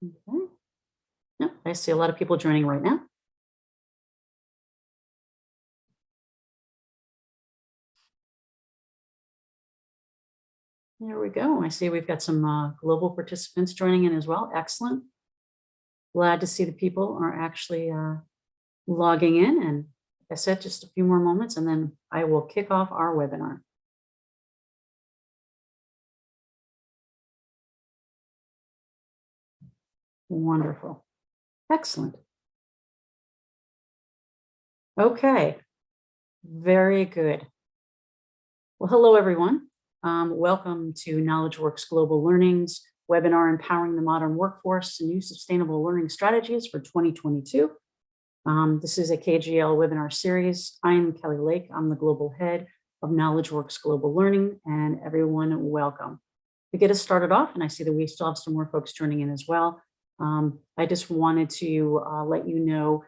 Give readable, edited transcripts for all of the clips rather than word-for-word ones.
Okay. No, I see a lot of people joining right now. There we go. I see we've got some global participants joining in as well. Excellent. Glad to see the people are actually logging in. And like I said, just a few more moments and then I will kick off our webinar. Wonderful. Excellent. Okay. Very good. Well, hello, everyone. Welcome to KnowledgeWorks Global Learning's webinar, Empowering the Modern Workforce to New Sustainable Learning Strategies for 2022. This is a KGL webinar series. I'm Kelly Lake. I'm the global head of KnowledgeWorks Global Learning, and everyone, welcome. To get us started off, and I see that we still have some more folks joining in as well, I just wanted to let you know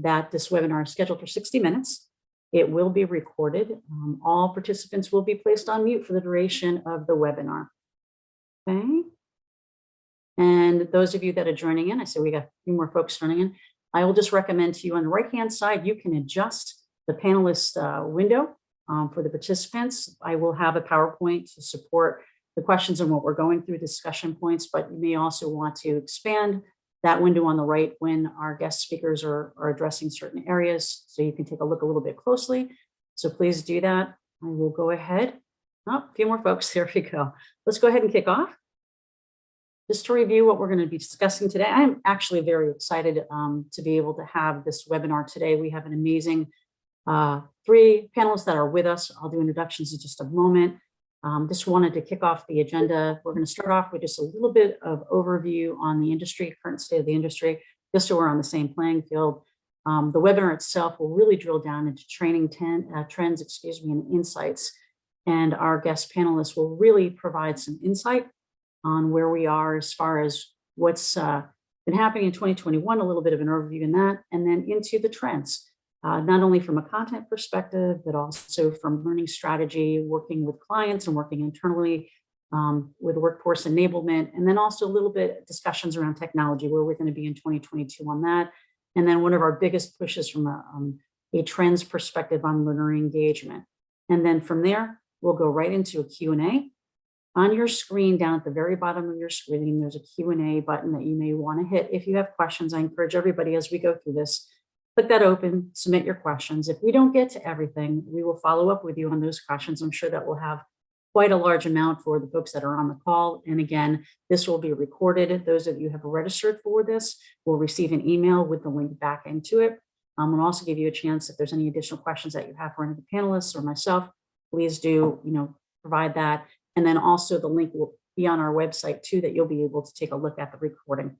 that this webinar is scheduled for 60 minutes. It will be recorded. All participants will be placed on mute for the duration of the webinar. Okay. And those of you that are joining in, I see we got a few more folks joining in. I will just recommend to you on the right-hand side, you can adjust the panelist window for the participants. I will have a PowerPoint to support the questions and what we're going through, discussion points, but you may also want to expand that window on the right when our guest speakers are addressing certain areas, so you can take a look a little bit closely. So please do that. I will go ahead. Oh, a few more folks. There we go. Let's go ahead and kick off. Just to review what we're going to be discussing today, I'm actually very excited to be able to have this webinar today. We have an amazing 3 panelists that are with us. I'll do introductions in just a moment. Just wanted to kick off the agenda. We're going to start off with just a little bit of overview on the industry, current state of the industry, just so we're on the same playing field. The webinar itself will really drill down into training trends, and insights. And our guest panelists will really provide some insight on where we are as far as what's been happening in 2021, a little bit of an overview in that, and then into the trends. Not only from a content perspective, but also from learning strategy, working with clients and working internally with workforce enablement, and then also a little bit discussions around technology, where we're going to be in 2022 on that. And then one of our biggest pushes from a trends perspective on learner engagement. And then from there, we'll go right into a Q&A. On your screen, down at the very bottom of your screen, there's a Q&A button that you may want to hit. If you have questions, I encourage everybody as we go through this, click that open, submit your questions. If we don't get to everything, we will follow up with you on those questions. I'm sure that we'll have quite a large amount for the folks that are on the call. And again, this will be recorded. Those of you who have registered for this will receive an email with the link back into it. We'll also give you a chance if there's any additional questions that you have for any of the panelists or myself, please do, provide that. And then also the link will be on our website too, that you'll be able to take a look at the recording.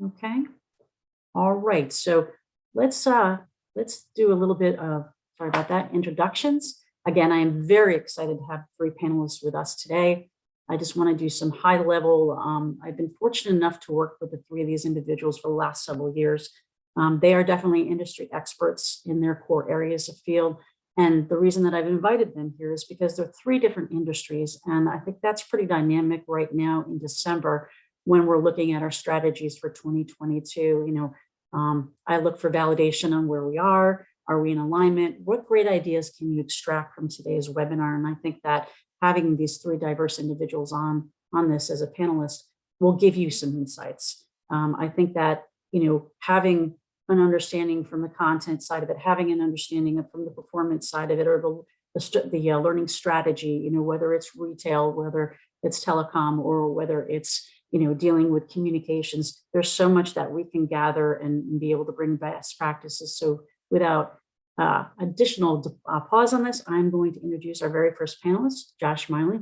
Okay. All right. So let's do a little bit of, sorry about that, introductions. Again, I am very excited to have 3 panelists with us today. I just want to do some high level. I've been fortunate enough to work with the 3 of these individuals for the last several years. They are definitely industry experts in their core areas of field. And the reason that I've invited them here is because they're 3 different industries. And I think that's pretty dynamic right now in December when we're looking at our strategies for 2022. I look for validation on where we are. Are we in alignment? What great ideas can you extract from today's webinar? And I think that having these 3 diverse individuals on this as a panelist will give you some insights. I think that, having an understanding from the content side of it, having an understanding from the performance side of it, or the learning strategy, whether it's retail, whether it's telecom, or whether it's dealing with communications, there's so much that we can gather and be able to bring best practices. So without additional pause on this, I'm going to introduce our very first panelist, Josh Miley,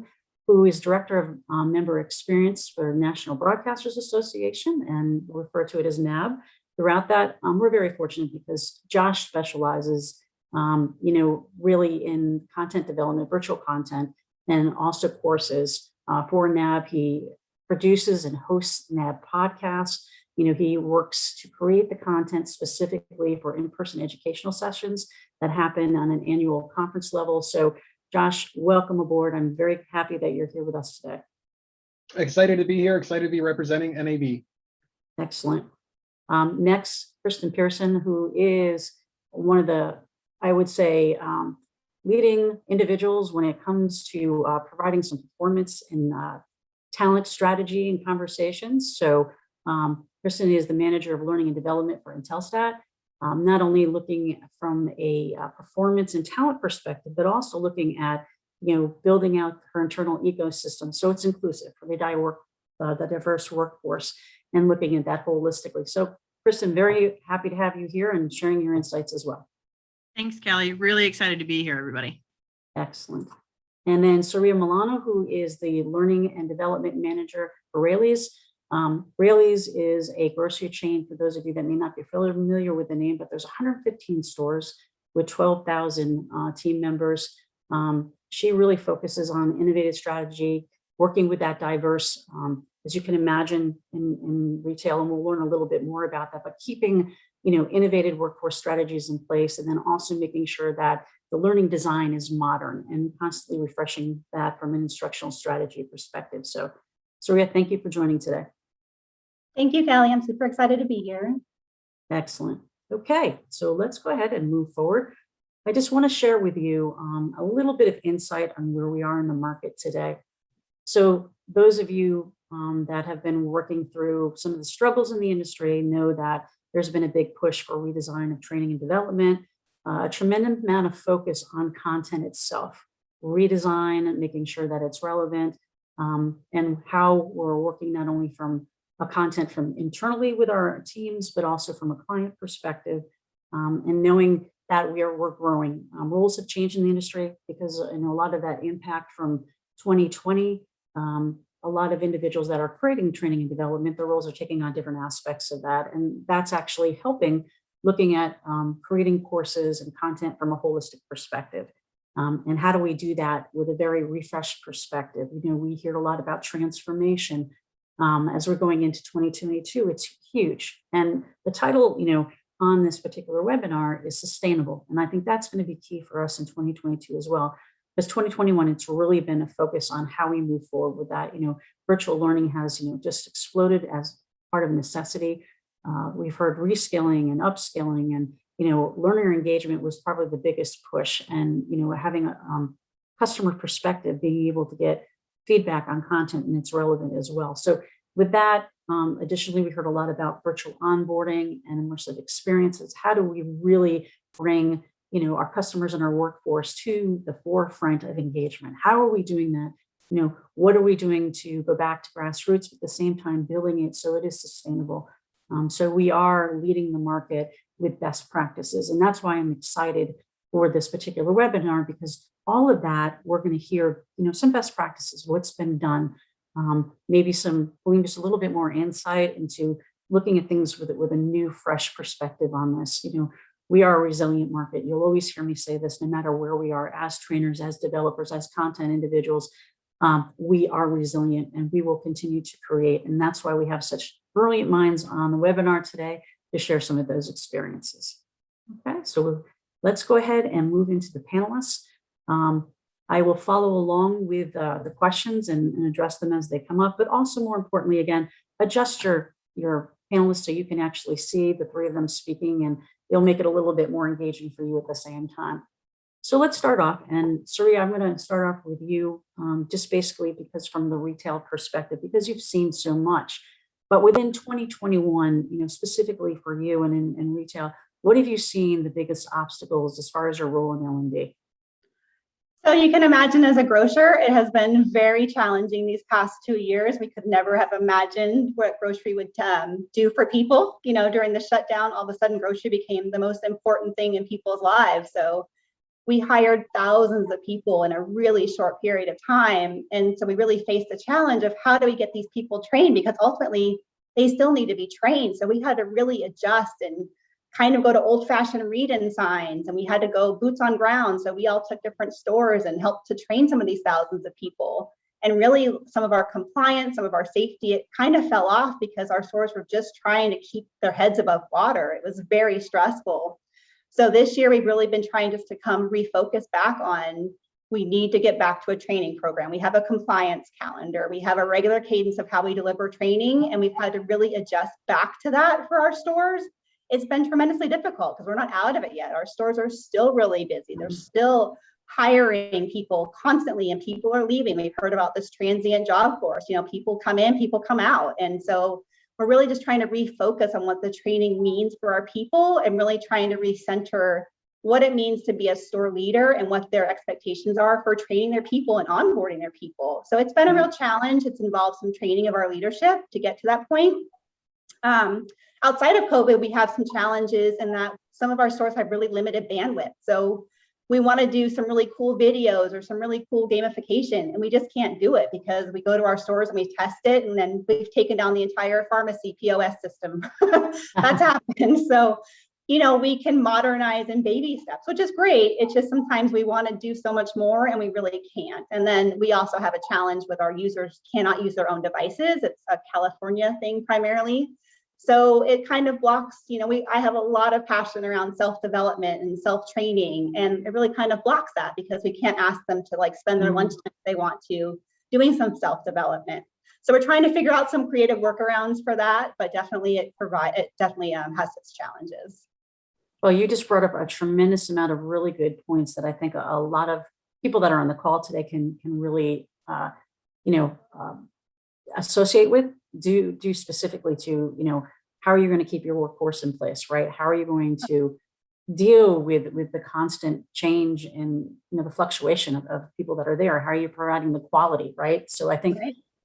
who is Director of Member Experience for National Broadcasters Association, and we'll refer to it as NAB. Throughout that, we're very fortunate because Josh specializes, really in content development, virtual content, and also courses for NAB. He produces and hosts NAB podcasts. He works to create the content specifically for in-person educational sessions that happen on an annual conference level. So Josh, welcome aboard. I'm very happy that you're here with us today. Excited to be here, excited to be representing NAB. Excellent. Next, Kristen Pearson, who is one of the, I would say, leading individuals when it comes to providing some performance and talent strategy and conversations. So Kristen is the manager of learning and development for Intelstat, not only looking from a performance and talent perspective, but also looking at building out her internal ecosystem so it's inclusive for the diverse workforce and looking at that holistically. So Kristen, very happy to have you here and sharing your insights as well. Thanks, Kelly. Really excited to be here, everybody. Excellent. And then Surya Milano, who is the Learning and Development Manager for Raley's. Raley's is a grocery chain, for those of you that may not be familiar with the name, but there's 115 stores with 12,000 team members. She really focuses on innovative strategy, working with that diverse, as you can imagine in retail, and we'll learn a little bit more about that, but keeping innovative workforce strategies in place, and then also making sure that the learning design is modern and constantly refreshing that from an instructional strategy perspective. So, Surya, thank you for joining today. Thank you, Kelly. I'm super excited to be here. Excellent. Okay, so let's go ahead and move forward. I just want to share with you a little bit of insight on where we are in the market today. So those of you that have been working through some of the struggles in the industry know that there's been a big push for redesign of training and development, a tremendous amount of focus on content itself, redesign and making sure that it's relevant, and how we're working not only from a content from internally with our teams, but also from a client perspective, and knowing that we're growing. Roles have changed in the industry because a lot of that impact from 2020, a lot of individuals that are creating training and development, their roles are taking on different aspects of that. And that's actually helping looking at creating courses and content from a holistic perspective. And how do we do that with a very refreshed perspective? We hear a lot about transformation. As we're going into 2022, it's huge. And the title, on this particular webinar is sustainable. And I think that's going to be key for us in 2022 as well. Because 2021, it's really been a focus on how we move forward with that. Virtual learning has, just exploded as part of necessity. We've heard reskilling and upskilling, and, learner engagement was probably the biggest push. And, having a customer perspective, being able to get feedback on content and it's relevant as well. So with that, additionally, we heard a lot about virtual onboarding and immersive experiences. How do we really bring our customers and our workforce to the forefront of engagement? How are we doing that? What are we doing to go back to grassroots, but at the same time building it so it is sustainable? So we are leading the market with best practices. And that's why I'm excited for this particular webinar, because all of that, we're going to hear, some best practices, what's been done, maybe giving just a little bit more insight into looking at things with a new, fresh perspective on this. We are a resilient market. You'll always hear me say this, no matter where we are as trainers, as developers, as content individuals, we are resilient and we will continue to create. And that's why we have such brilliant minds on the webinar today to share some of those experiences. Okay, so let's go ahead and move into the panelists. I will follow along with the questions and address them as they come up, but also more importantly, again, adjust your panelists so you can actually see the three of them speaking, and it'll make it a little bit more engaging for you at the same time. So let's start off. And Surya, I'm going to start off with you, just basically because from the retail perspective, because you've seen so much. But within 2021, specifically for you and in retail, what have you seen the biggest obstacles as far as your role in L&D? So you can imagine, as a grocer, it has been very challenging these past 2 years. We could never have imagined what grocery would do for people. During the shutdown, all of a sudden grocery became the most important thing in people's lives. So we hired thousands of people in a really short period of time. And so we really faced the challenge of how do we get these people trained, because ultimately they still need to be trained. So we had to really adjust and kind of go to old-fashioned read-in signs, and we had to go boots on ground. So we all took different stores and helped to train some of these thousands of people. And really some of our compliance, some of our safety, it kind of fell off because our stores were just trying to keep their heads above water. It was very stressful. So this year we've really been trying just to come refocus back on we need to get back to a training program. We have a compliance calendar. We have a regular cadence of how we deliver training, and we've had to really adjust back to that for our stores. It's been tremendously difficult because we're not out of it yet. Our stores are still really busy. They're still hiring people constantly, and people are leaving. We've heard about this transient job force. People come in, people come out. And so we're really just trying to refocus on what the training means for our people, and really trying to recenter what it means to be a store leader and what their expectations are for training their people and onboarding their people. So it's been a real challenge. It's involved some training of our leadership to get to that point. Outside of COVID, we have some challenges in that some of our stores have really limited bandwidth. So we want to do some really cool videos or some really cool gamification, and we just can't do it because we go to our stores and we test it, and then we've taken down the entire pharmacy POS system. That's happened. So we can modernize in baby steps, which is great. It's just sometimes we want to do so much more and we really can't. And then we also have a challenge with our users cannot use their own devices. It's a California thing primarily. So it kind of blocks, I have a lot of passion around self-development and self-training, and it really kind of blocks that because we can't ask them to spend their lunch time if they want to doing some self-development. So we're trying to figure out some creative workarounds for that, but definitely it has its challenges. Well, you just brought up a tremendous amount of really good points that I think a lot of people that are on the call today can really, associate with, do specifically to, how are you going to keep your workforce in place, right? How are you going to deal with the constant change and, the fluctuation of people that are there? How are you providing the quality, right? So I think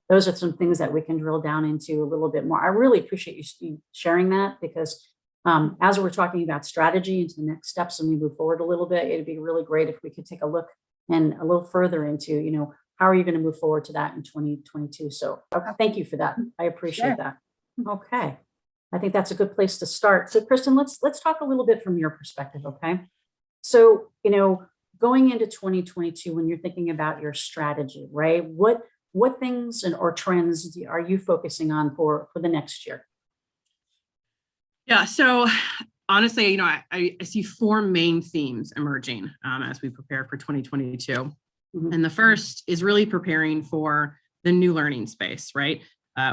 those are some things that we can drill down into a little bit more. I really appreciate you sharing that because as we're talking about strategy into the next steps and we move forward a little bit, it'd be really great if we could take a look and a little further into, how are you going to move forward to that in 2022? So thank you for that. I appreciate that. Okay. I think that's a good place to start. So Kristen, let's talk a little bit from your perspective. Okay. So, going into 2022, when you're thinking about your strategy, right? What things or trends are you focusing on for the next year? Yeah, so honestly, I see four main themes emerging as we prepare for 2022. Mm-hmm. And the first is really preparing for the new learning space, right?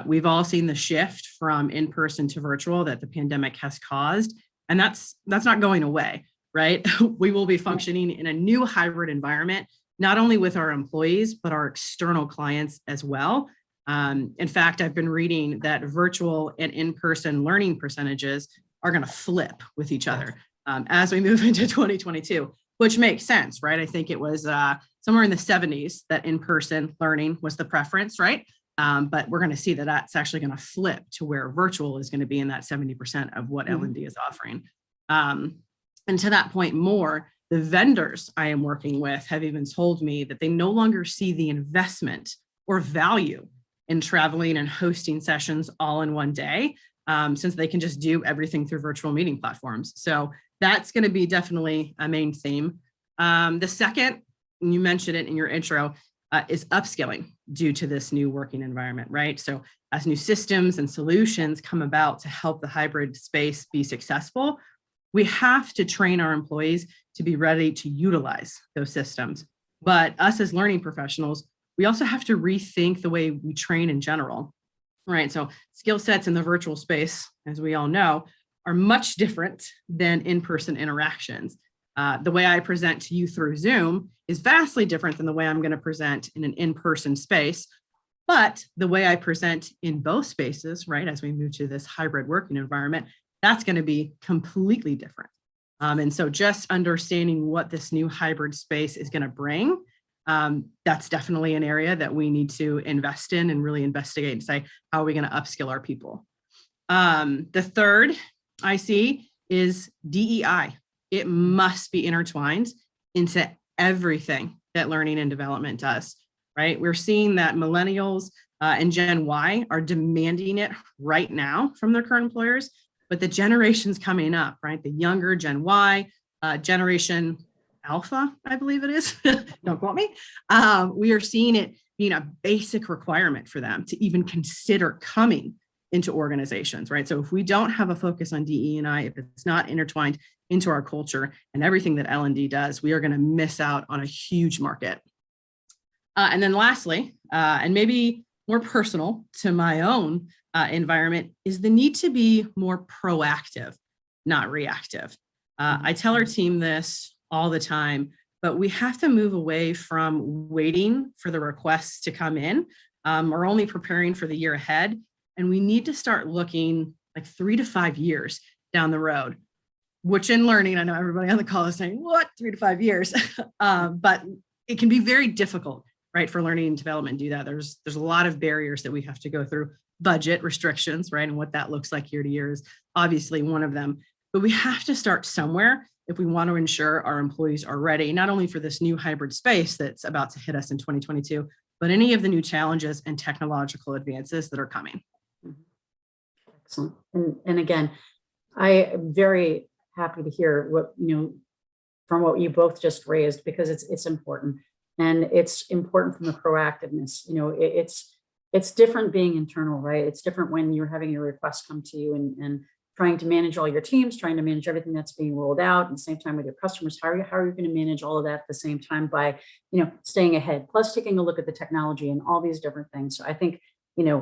We've all seen the shift from in-person to virtual that the pandemic has caused, and that's not going away, right? We will be functioning in a new hybrid environment, not only with our employees, but our external clients as well. In fact, I've been reading that virtual and in-person learning percentages are going to flip with each other as we move into 2022, which makes sense, right? I think it was somewhere in the 70s that in-person learning was the preference, right? But we're going to see that that's actually going to flip to where virtual is going to be in that 70% of what L&D is offering. And to that point more, the vendors I am working with have even told me that they no longer see the investment or value in traveling and hosting sessions all in one day, since they can just do everything through virtual meeting platforms. So that's going to be definitely a main theme. The second, and you mentioned it in your intro, is upskilling due to this new working environment, right? So as new systems and solutions come about to help the hybrid space be successful, we have to train our employees to be ready to utilize those systems. But us as learning professionals, we also have to rethink the way we train in general, right? So skill sets in the virtual space, as we all know, are much different than in-person interactions. The way I present to you through Zoom is vastly different than the way I'm going to present in an in-person space. But the way I present in both spaces, right, as we move to this hybrid working environment, that's going to be completely different. And so just understanding what this new hybrid space is going to bring, that's definitely an area that we need to invest in and really investigate and say, how are we going to upskill our people? The third I see is DEI. It must be intertwined into everything that learning and development does, right? We're seeing that millennials and Gen Y are demanding it right now from their current employers, but the generations coming up, right? The younger Gen Y, Generation Alpha, I believe it is, don't quote me. We are seeing it being a basic requirement for them to even consider coming into organizations, right? So if we don't have a focus on DE&I, if it's not intertwined into our culture and everything that L&D does, we are going to miss out on a huge market. And then lastly, and maybe more personal to my own environment, is the need to be more proactive, not reactive. I tell our team this all the time, but we have to move away from waiting for the requests to come in or only preparing for the year ahead. And we need to start looking like 3 to 5 years down the road, which in learning, I know everybody on the call is saying, what, 3 to 5 years? But it can be very difficult, right, for learning and development to do that. There's a lot of barriers that we have to go through. Budget restrictions, right, and what that looks like year to year is obviously one of them. But we have to start somewhere if we want to ensure our employees are ready, not only for this new hybrid space that's about to hit us in 2022, but any of the new challenges and technological advances that are coming. Excellent. And again, I am very happy to hear what, from what you both just raised, because it's important. And it's important from the proactiveness. It's different being internal, right? It's different when you're having your requests come to you and trying to manage all your teams, trying to manage everything that's being rolled out at the same time with your customers. How are you going to manage all of that at the same time by, staying ahead, plus taking a look at the technology and all these different things. So I think,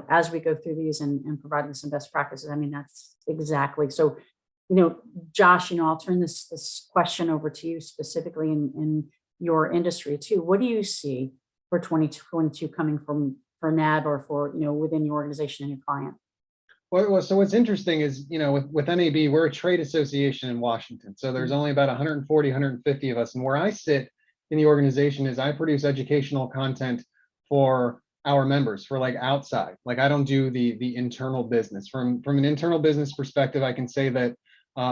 as we go through these and providing some best practices, I mean, that's exactly. So, Josh, I'll turn this question over to you specifically in your industry too. What do you see for 2022 coming from for NAB or for, within your organization and your client? Well, so what's interesting is, with NAB, we're a trade association in Washington. So there's only about 140, 150 of us. And where I sit in the organization is I produce educational content for our members, for like outside. Like I don't do the internal business. From an internal business perspective, I can say that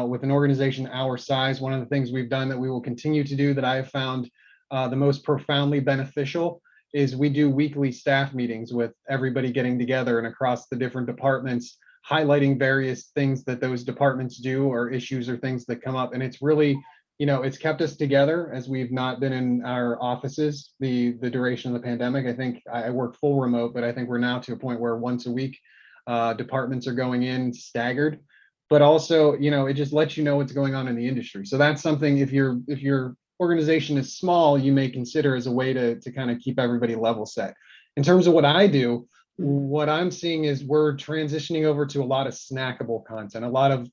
with an organization our size, one of the things we've done that we will continue to do that I have found the most profoundly beneficial is we do weekly staff meetings with everybody getting together and across the different departments, highlighting various things that those departments do or issues or things that come up. And it's really, it's kept us together as we've not been in our offices the duration of the pandemic. I think I work full remote, but I think we're now to a point where once a week departments are going in staggered. But also, it just lets you know what's going on in the industry. So that's something, if your organization is small, you may consider as a way to kind of keep everybody level set. In terms of what I do, what I'm seeing is we're transitioning over to a lot of snackable content, a lot of,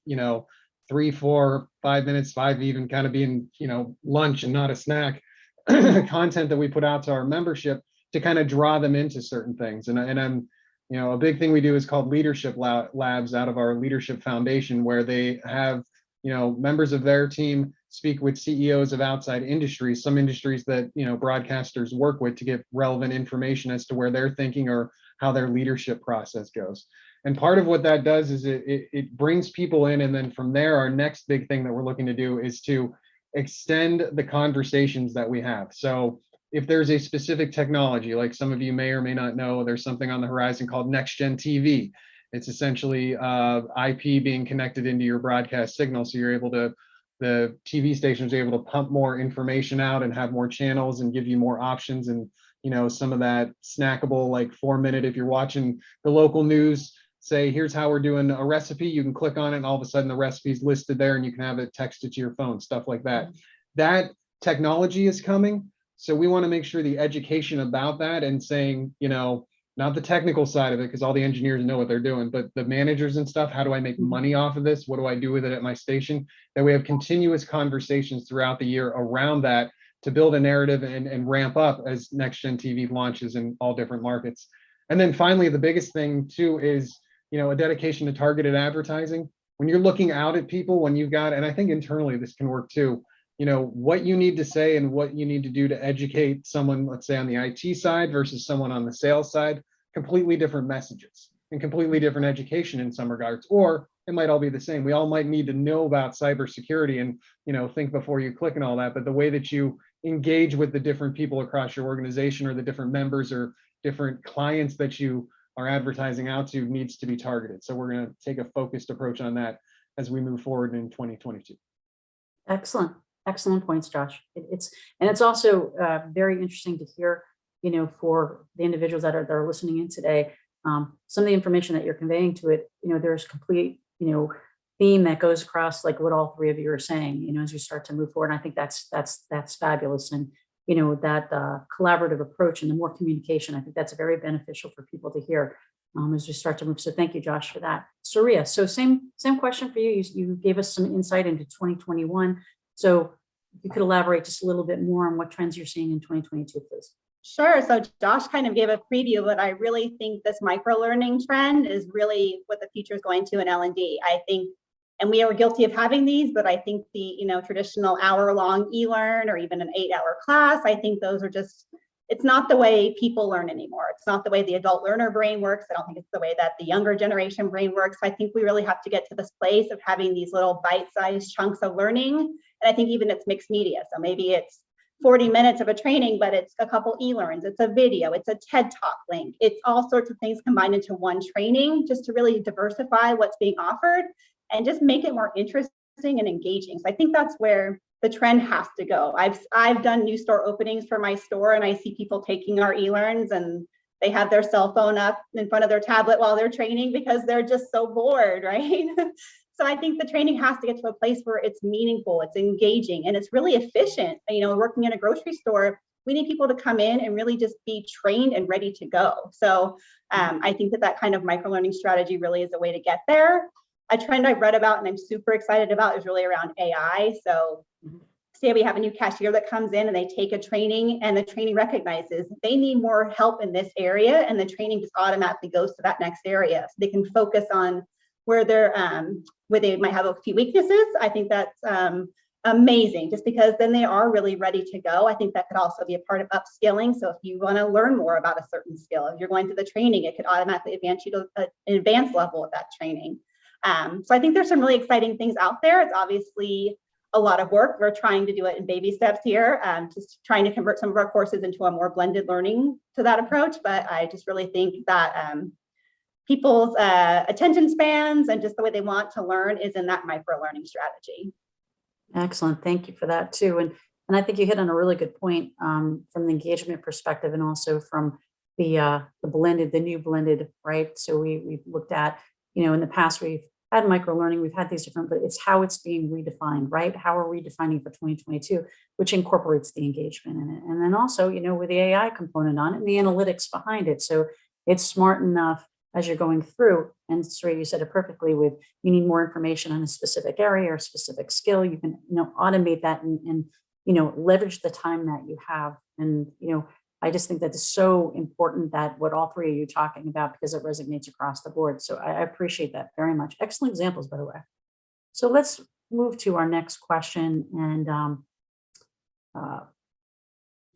3, 4, 5 minutes, 5 even kind of being, lunch and not a snack content that we put out to our membership to kind of draw them into certain things. And I'm, a big thing we do is called leadership labs out of our leadership foundation, where they have, members of their team speak with CEOs of outside industries, some industries that, broadcasters work with, to get relevant information as to where they're thinking or how their leadership process goes. And part of what that does is it brings people in. And then from there, our next big thing that we're looking to do is to extend the conversations that we have. So if there's a specific technology, like some of you may or may not know, there's something on the horizon called next gen TV. It's essentially IP being connected into your broadcast signal. So you're able to, the TV stations are able to pump more information out and have more channels and give you more options. And, some of that snackable, like 4-minute, if you're watching the local news, say, here's how we're doing a recipe, you can click on it and all of a sudden the recipe's listed there and you can have it texted to your phone, stuff like that. That technology is coming. So we want to make sure the education about that and saying, not the technical side of it, because all the engineers know what they're doing, but the managers and stuff, how do I make money off of this? What do I do with it at my station? That we have continuous conversations throughout the year around that to build a narrative and ramp up as next gen TV launches in all different markets. And then finally, the biggest thing too is, a dedication to targeted advertising. When you're looking out at people, when you've got, and I think internally this can work too, what you need to say and what you need to do to educate someone, let's say on the IT side versus someone on the sales side, completely different messages and completely different education in some regards, or it might all be the same. We all might need to know about cybersecurity and, think before you click and all that, but the way that you engage with the different people across your organization or the different members or different clients that you are advertising out to needs to be targeted. So we're going to take a focused approach on that as we move forward in 2022. Excellent points, Josh. It's also very interesting to hear, for the individuals that are listening in today, some of the information that you're conveying to it. There's complete, theme that goes across like what all three of you are saying, you know, as you start to move forward. And I think that's fabulous. And, you know, that collaborative approach and the more communication, I think that's very beneficial for people to hear as we start to move. So thank you, Josh, for that. Saria, so same question for you. You gave us some insight into 2021. So if you could elaborate just a little bit more on what trends you're seeing in 2022, please. Sure. So Josh kind of gave a preview, but I really think this micro-learning trend is really what the future is going to in L&D. I think, and we are guilty of having these, but I think the, you know, traditional hour-long e-learn or even an 8-hour class, I think those are just, it's not the way people learn anymore. It's not the way the adult learner brain works. I don't think it's the way that the younger generation brain works. I think we really have to get to this place of having these little bite-sized chunks of learning. And I think even it's mixed media. So maybe it's 40 minutes of a training, but it's a couple e-learns, it's a video, it's a TED Talk link, it's all sorts of things combined into one training, just to really diversify what's being offered and just make it more interesting and engaging. So I think that's where the trend has to go. I've done new store openings for my store, and I see people taking our e-learns and they have their cell phone up in front of their tablet while they're training because they're just so bored, right? So I think the training has to get to a place where it's meaningful, it's engaging, and it's really efficient. You know, working in a grocery store, we need people to come in and really just be trained and ready to go. So I think that kind of micro-learning strategy really is a way to get there. A trend I've read about and I'm super excited about is really around AI. So say we have a new cashier that comes in and they take a training and the training recognizes they need more help in this area, and the training just automatically goes to that next area. So they can focus on where they might have a few weaknesses. I think that's amazing, just because then they are really ready to go. I think that could also be a part of upskilling. So if you want to learn more about a certain skill, if you're going through the training, it could automatically advance you to an advanced level of that training. So I think there's some really exciting things out there. It's obviously a lot of work. We're trying to do it in baby steps here, just trying to convert some of our courses into a more blended learning to that approach. But I just really think that people's attention spans and just the way they want to learn is in that micro-learning strategy. Excellent. Thank you for that too. And I think you hit on a really good point from the engagement perspective, and also from the new blended, right? So we've looked at, you know, in the past we've had micro-learning, we've had these different, but it's how it's being redefined, right? How are we defining for 2022, which incorporates the engagement in it. And then also, you know, with the AI component on it and the analytics behind it. So it's smart enough as you're going through, and Sri, you said it perfectly, with you need more information on a specific area or a specific skill, you can, you know, automate that and you know, leverage the time that you have. And, you know, I just think that it's so important that what all three of you are talking about, because it resonates across the board. So I appreciate that very much. Excellent examples, by the way. So let's move to our next question. And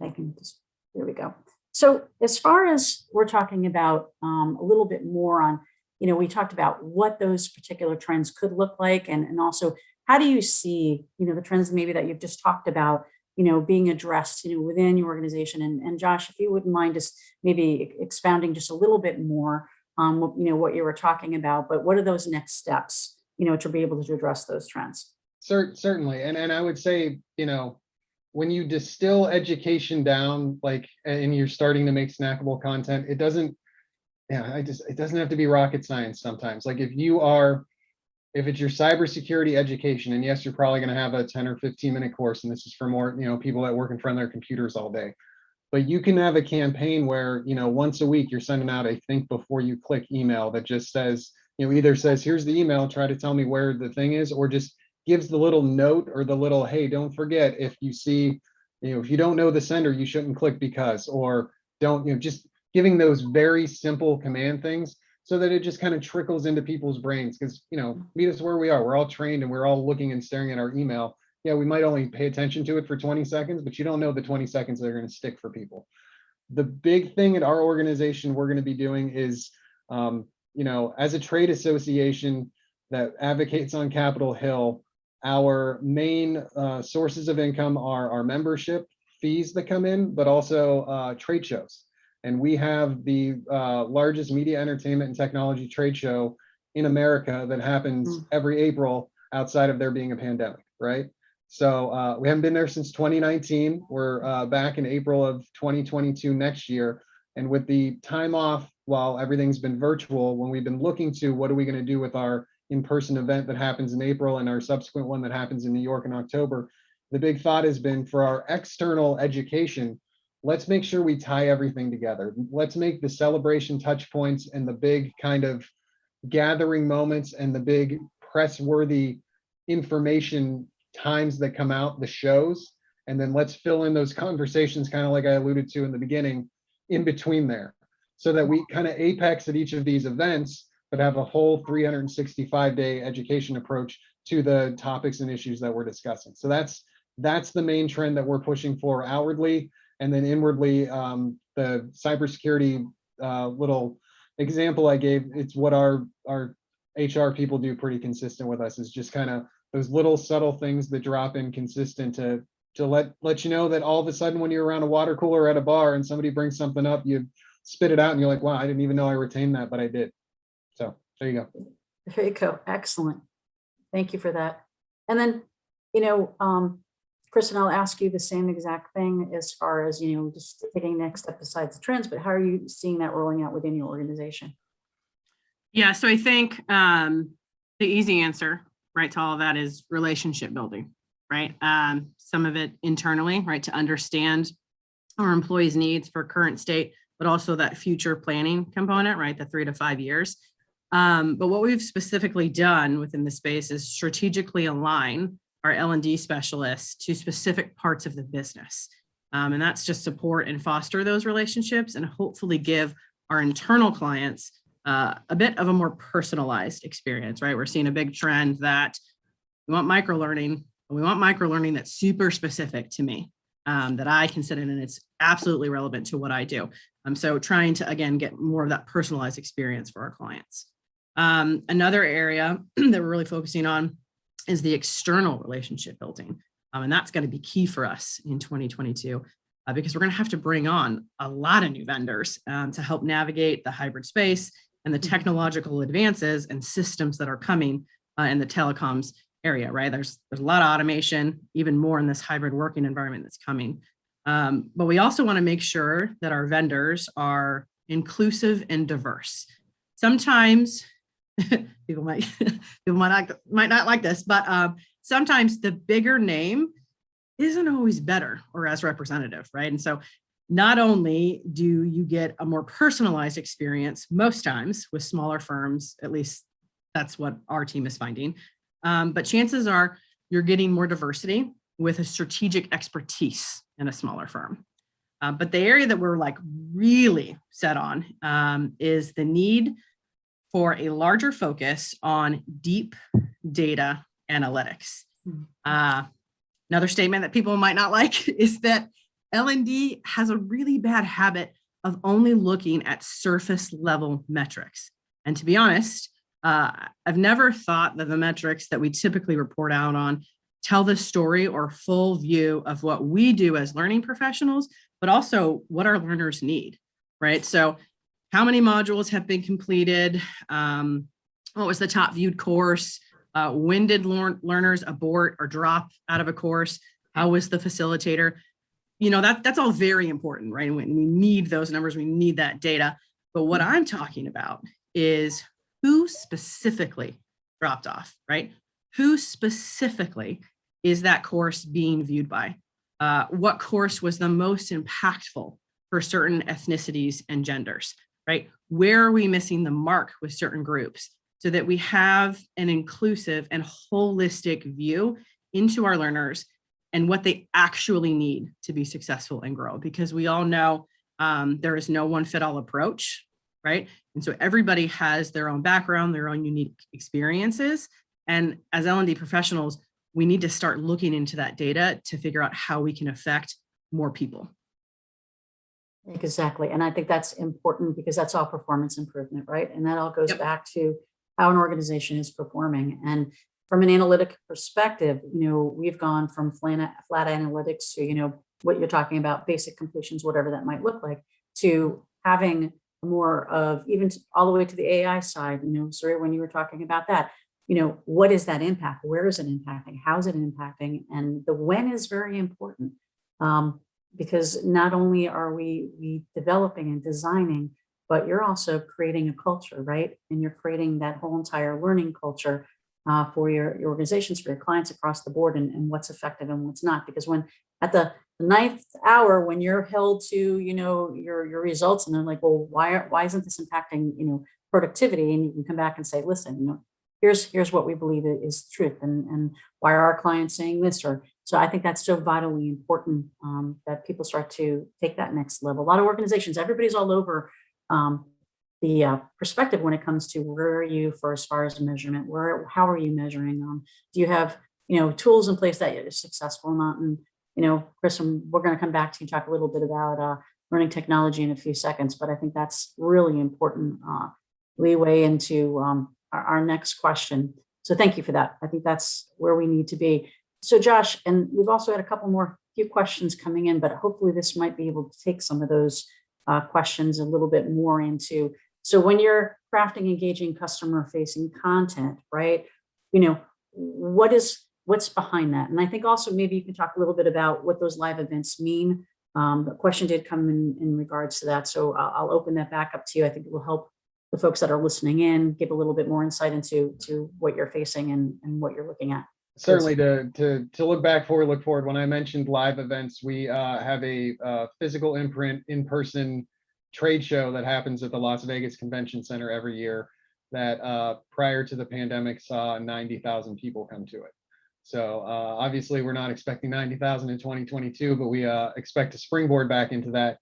I can just, there we go. So as far as we're talking about a little bit more on, you know, we talked about what those particular trends could look like, and also how do you see, you know, the trends maybe that you've just talked about, you know, being addressed, you know, within your organization. And Josh, if you wouldn't mind just maybe expounding just a little bit more on what, you know, what you were talking about, but what are those next steps, you know, to be able to address those trends? Certainly. And I would say, you know, when you distill education down, like, and you're starting to make snackable content, it doesn't have to be rocket science sometimes. Like if it's your cybersecurity education, and yes, you're probably going to have a 10 or 15 minute course, and this is for more, you know, people that work in front of their computers all day. But you can have a campaign where, you know, once a week you're sending out a think before you click email that just says, you know, either says, here's the email, try to tell me where the thing is, or just gives the little note or the little, hey, don't forget, if you see, you know, if you don't know the sender, you shouldn't click because, or don't, you know, just giving those very simple command things so that it just kind of trickles into people's brains. Because, you know, meet us where we are. We're all trained and we're all looking and staring at our email. Yeah, we might only pay attention to it for 20 seconds, but you don't know the 20 seconds that are going to stick for people. The big thing at our organization we're going to be doing is, you know, as a trade association that advocates on Capitol Hill, our main sources of income are our membership fees that come in, but also trade shows. And we have the largest media, entertainment, and technology trade show in America that happens every April outside of there being a pandemic, right? So we haven't been there since 2019. We're back in April of 2022 next year. And with the time off while everything's been virtual, when we've been looking to what are we going to do with our in-person event that happens in April and our subsequent one that happens in New York in October, the big thought has been for our external education, let's make sure we tie everything together. Let's make the celebration touch points and the big kind of gathering moments and the big press-worthy information times that come out, the shows, and then let's fill in those conversations, kind of like I alluded to in the beginning, in between there, so that we kind of apex at each of these events, but have a whole 365-day education approach to the topics and issues that we're discussing. So that's the main trend that we're pushing for outwardly, and then inwardly, the cybersecurity little example I gave, it's what our HR people do pretty consistent with us, is just kind of those little subtle things that drop in consistent to let you know that all of a sudden when you're around a water cooler at a bar and somebody brings something up, you spit it out and you're like, wow, I didn't even know I retained that, but I did. So there you go. There you go. Excellent. Thank you for that. And then, Kristen, I'll ask you the same exact thing as far as, just taking the next step besides the trends, but how are you seeing that rolling out within your organization? Yeah, so I think the easy answer, right, to all of that is relationship building, right? Some of it internally, right, to understand our employees' needs for current state, but also that future planning component, right, the 3 to 5 years. But what we've specifically done within the space is strategically align our L&D specialists to specific parts of the business. And that's just support and foster those relationships and hopefully give our internal clients a bit of a more personalized experience, right? We're seeing a big trend that we want microlearning, but we want microlearning that's super specific to me, that I can sit in and it's absolutely relevant to what I do. So trying to, again, get more of that personalized experience for our clients. Another area that we're really focusing on is the external relationship building. And that's going to be key for us in 2022 because we're going to have to bring on a lot of new vendors to help navigate the hybrid space and the technological advances and systems that are coming in the telecoms area, right? There's a lot of automation, even more in this hybrid working environment that's coming. But we also want to make sure that our vendors are inclusive and diverse. Sometimes people might not like this, but sometimes the bigger name isn't always better or as representative, right? And so not only do you get a more personalized experience most times with smaller firms, at least that's what our team is finding, but chances are you're getting more diversity with a strategic expertise in a smaller firm. But the area that we're like really set on is the need for a larger focus on deep data analytics. Another statement that people might not like is that L&D has a really bad habit of only looking at surface level metrics. And to be honest, I've never thought that the metrics that we typically report out on tell the story or full view of what we do as learning professionals, but also what our learners need, right? So how many modules have been completed? What was the top viewed course? When did learners abort or drop out of a course? How was the facilitator? That's all very important, right? When we need those numbers, we need that data. But what I'm talking about is who specifically dropped off, right? Who specifically is that course being viewed by? What course was the most impactful for certain ethnicities and genders, right? Where are we missing the mark with certain groups so that we have an inclusive and holistic view into our learners and what they actually need to be successful and grow? Because we all know there is no one fit all approach, right? And so everybody has their own background, their own unique experiences. And as L&D professionals, we need to start looking into that data to figure out how we can affect more people. Exactly. And I think that's important because that's all performance improvement, right? And that all goes back to how an organization is performing. And from an analytic perspective, we've gone from flat analytics to, what you're talking about, basic completions, whatever that might look like, to having more of even all the way to the AI side, Suri, when you were talking about that, what is that impact? Where is it impacting? How is it impacting? And the when is very important. Because not only are we developing and designing but you're also creating a culture, right? And you're creating that whole entire learning culture for your organizations, for your clients across the board, and what's effective and what's not. Because when at the ninth hour, when you're held to, your results, and they're like, well, why isn't this impacting, productivity? And you can come back and say, listen, here's what we believe is truth, and why are our clients saying this? Or so I think that's so vitally important, that people start to take that next level. A lot of organizations, everybody's all over the perspective when it comes to where are you for as far as measurement, how are you measuring them? Do you have tools in place that are successful or not? And Chris, we're going to come back to you and talk a little bit about learning technology in a few seconds, but I think that's really important leeway into our next question. So thank you for that. I think that's where we need to be. So Josh, and we've also had a few questions coming in, but hopefully this might be able to take some of those questions a little bit more into. So when you're crafting engaging customer facing content, right, what's behind that? And I think also maybe you can talk a little bit about what those live events mean. The question did come in regards to that. So I'll open that back up to you. I think it will help the folks that are listening in give a little bit more insight into what you're facing and what you're looking at. Certainly to look back forward, look forward. When I mentioned live events, we have a physical imprint in-person trade show that happens at the Las Vegas Convention Center every year that prior to the pandemic saw 90,000 people come to it. So obviously we're not expecting 90,000 in 2022, but we expect to springboard back into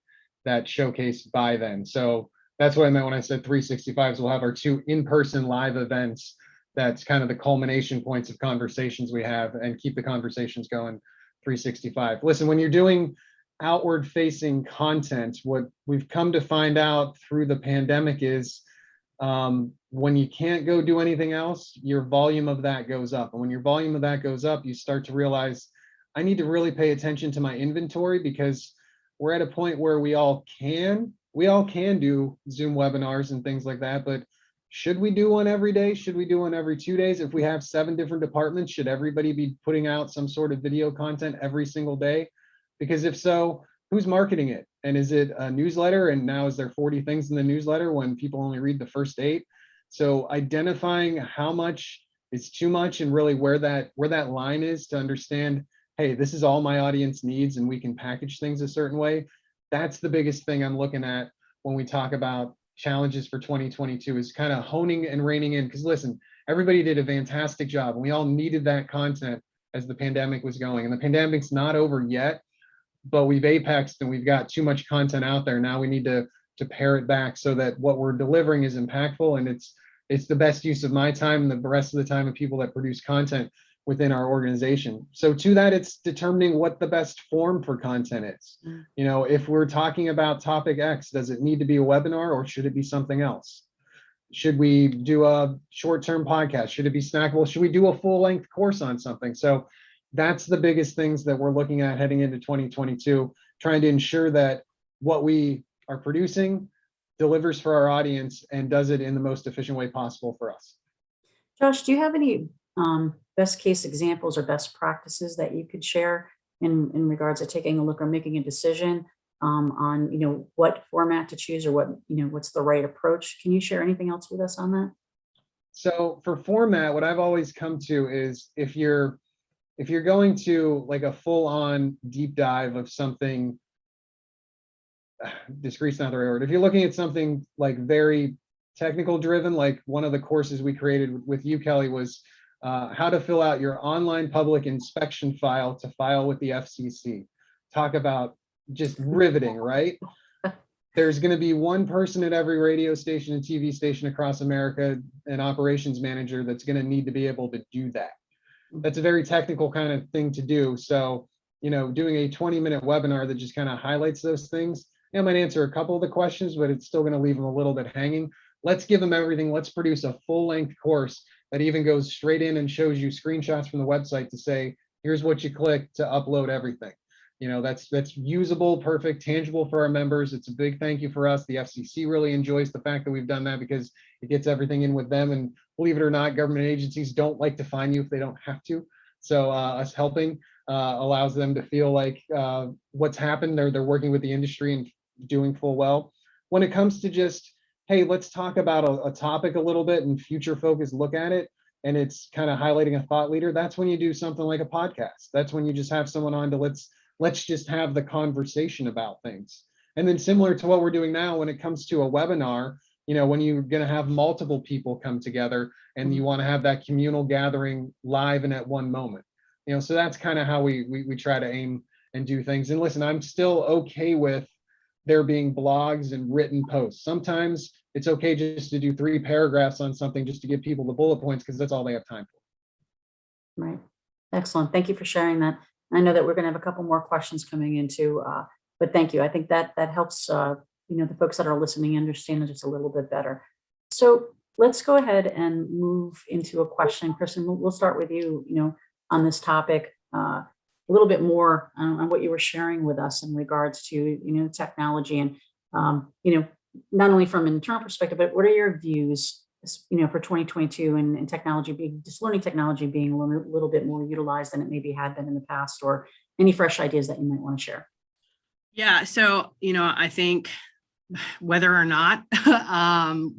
that showcase by then. So that's what I meant when I said 365s. We'll have our 2 in-person live events. That's kind of the culmination points of conversations we have, and keep the conversations going 365. Listen, when you're doing outward facing content, what we've come to find out through the pandemic is when you can't go do anything else, your volume of that goes up. And when your volume of that goes up, you start to realize I need to really pay attention to my inventory, because we're at a point where we all can do Zoom webinars and things like that, but should we do one every day? Should we do one every 2 days? If we have 7 different departments, should everybody be putting out some sort of video content every single day? Because if so, who's marketing it? And is it a newsletter? And now is there 40 things in the newsletter when people only read the first 8? So identifying how much is too much, and really where that line is, to understand, hey, this is all my audience needs, and we can package things a certain way. That's the biggest thing I'm looking at when we talk about challenges for 2022, is kind of honing and reining in. Because listen, everybody did a fantastic job, and we all needed that content as the pandemic was going. And the pandemic's not over yet, but we've apexed and we've got too much content out there. Now we need to pare it back so that what we're delivering is impactful, and it's the best use of my time and the rest of the time of people that produce content within our organization. So to that, it's determining what the best form for content is. If we're talking about topic X, does it need to be a webinar, or should it be something else? Should we do a short-term podcast? Should it be snackable? Should we do a full-length course on something? So that's the biggest things that we're looking at heading into 2022, trying to ensure that what we are producing delivers for our audience and does it in the most efficient way possible for us. Josh, do you have any best case examples or best practices that you could share in regards to taking a look or making a decision on what format to choose, or what's the right approach? Can you share anything else with us on that? So for format, what I've always come to is if you're going to like a full-on deep dive of something, discrete's not the right word. If you're looking at something like very technical driven, like one of the courses we created with you, Kelly, was how to fill out your online public inspection file to file with the FCC. Talk about just riveting, right? There's going to be one person at every radio station and TV station across America, an operations manager, that's going to need to be able to do that. That's a very technical kind of thing to do. So, doing a 20-minute webinar that just kind of highlights those things, it might answer a couple of the questions, but it's still going to leave them a little bit hanging. Let's give them everything. Let's produce a full-length course that even goes straight in and shows you screenshots from the website to say, here's what you click to upload everything. That's usable, perfect, tangible for our members. It's a big thank you for us. The FCC really enjoys the fact that we've done that, because it gets everything in with them. And believe it or not, government agencies don't like to fine you if they don't have to. So us helping allows them to feel like what's happened, they're working with the industry and doing full well. When it comes to just hey, let's talk about a topic a little bit and future focus look at it, and it's kind of highlighting a thought leader, that's when you do something like a podcast. That's when you just have someone on to let's just have the conversation about things. And then similar to what we're doing now when it comes to a webinar, when you're going to have multiple people come together and you want to have that communal gathering live and at one moment. So that's kind of how we try to aim and do things. And listen, I'm still okay with there being blogs and written posts. Sometimes it's okay just to do 3 paragraphs on something just to give people the bullet points because that's all they have time for. Right. Excellent. Thank you for sharing that. I know that we're going to have a couple more questions coming into, but thank you. I think that helps, the folks that are listening understand it just a little bit better. So let's go ahead and move into a question. Kristen, we'll start with you, on this topic, a little bit more on what you were sharing with us in regards to, technology and, not only from an internal perspective, but what are your views, for 2022 and technology being, just learning technology being a little bit more utilized than it maybe had been in the past, or any fresh ideas that you might want to share? Yeah. So, I think whether or not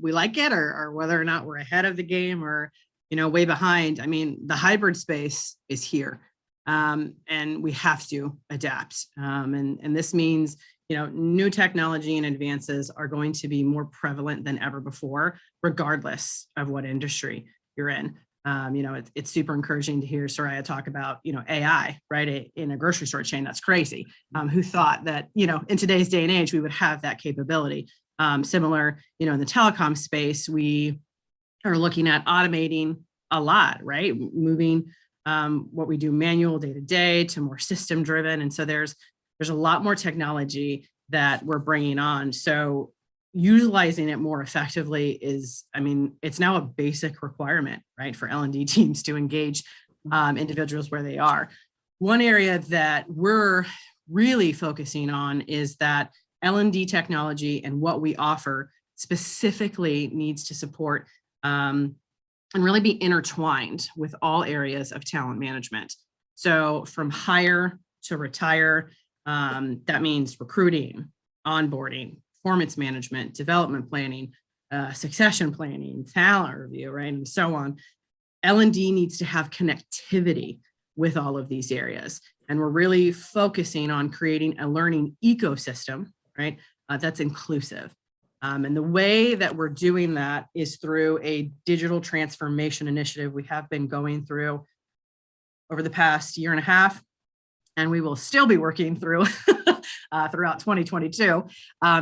we like it or whether or not we're ahead of the game or, way behind, the hybrid space is here. And we have to adapt. And this means, new technology and advances are going to be more prevalent than ever before, regardless of what industry you're in. It's super encouraging to hear Soraya talk about, AI, right, in a grocery store chain. That's crazy. Who thought that, in today's day and age, we would have that capability? Similar, in the telecom space, we are looking at automating a lot, right? Moving what we do manual day to day to more system driven. And so there's a lot more technology that we're bringing on. So utilizing it more effectively is, it's now a basic requirement, right, for L&D teams to engage individuals where they are. One area that we're really focusing on is that L&D technology and what we offer specifically needs to support and really be intertwined with all areas of talent management. So from hire to retire, that means recruiting, onboarding, performance management, development planning, succession planning, talent review, right, and so on. L&D needs to have connectivity with all of these areas. And we're really focusing on creating a learning ecosystem, right, that's inclusive. And the way that we're doing that is through a digital transformation initiative we have been going through over the past year and a half, and we will still be working through throughout 2022,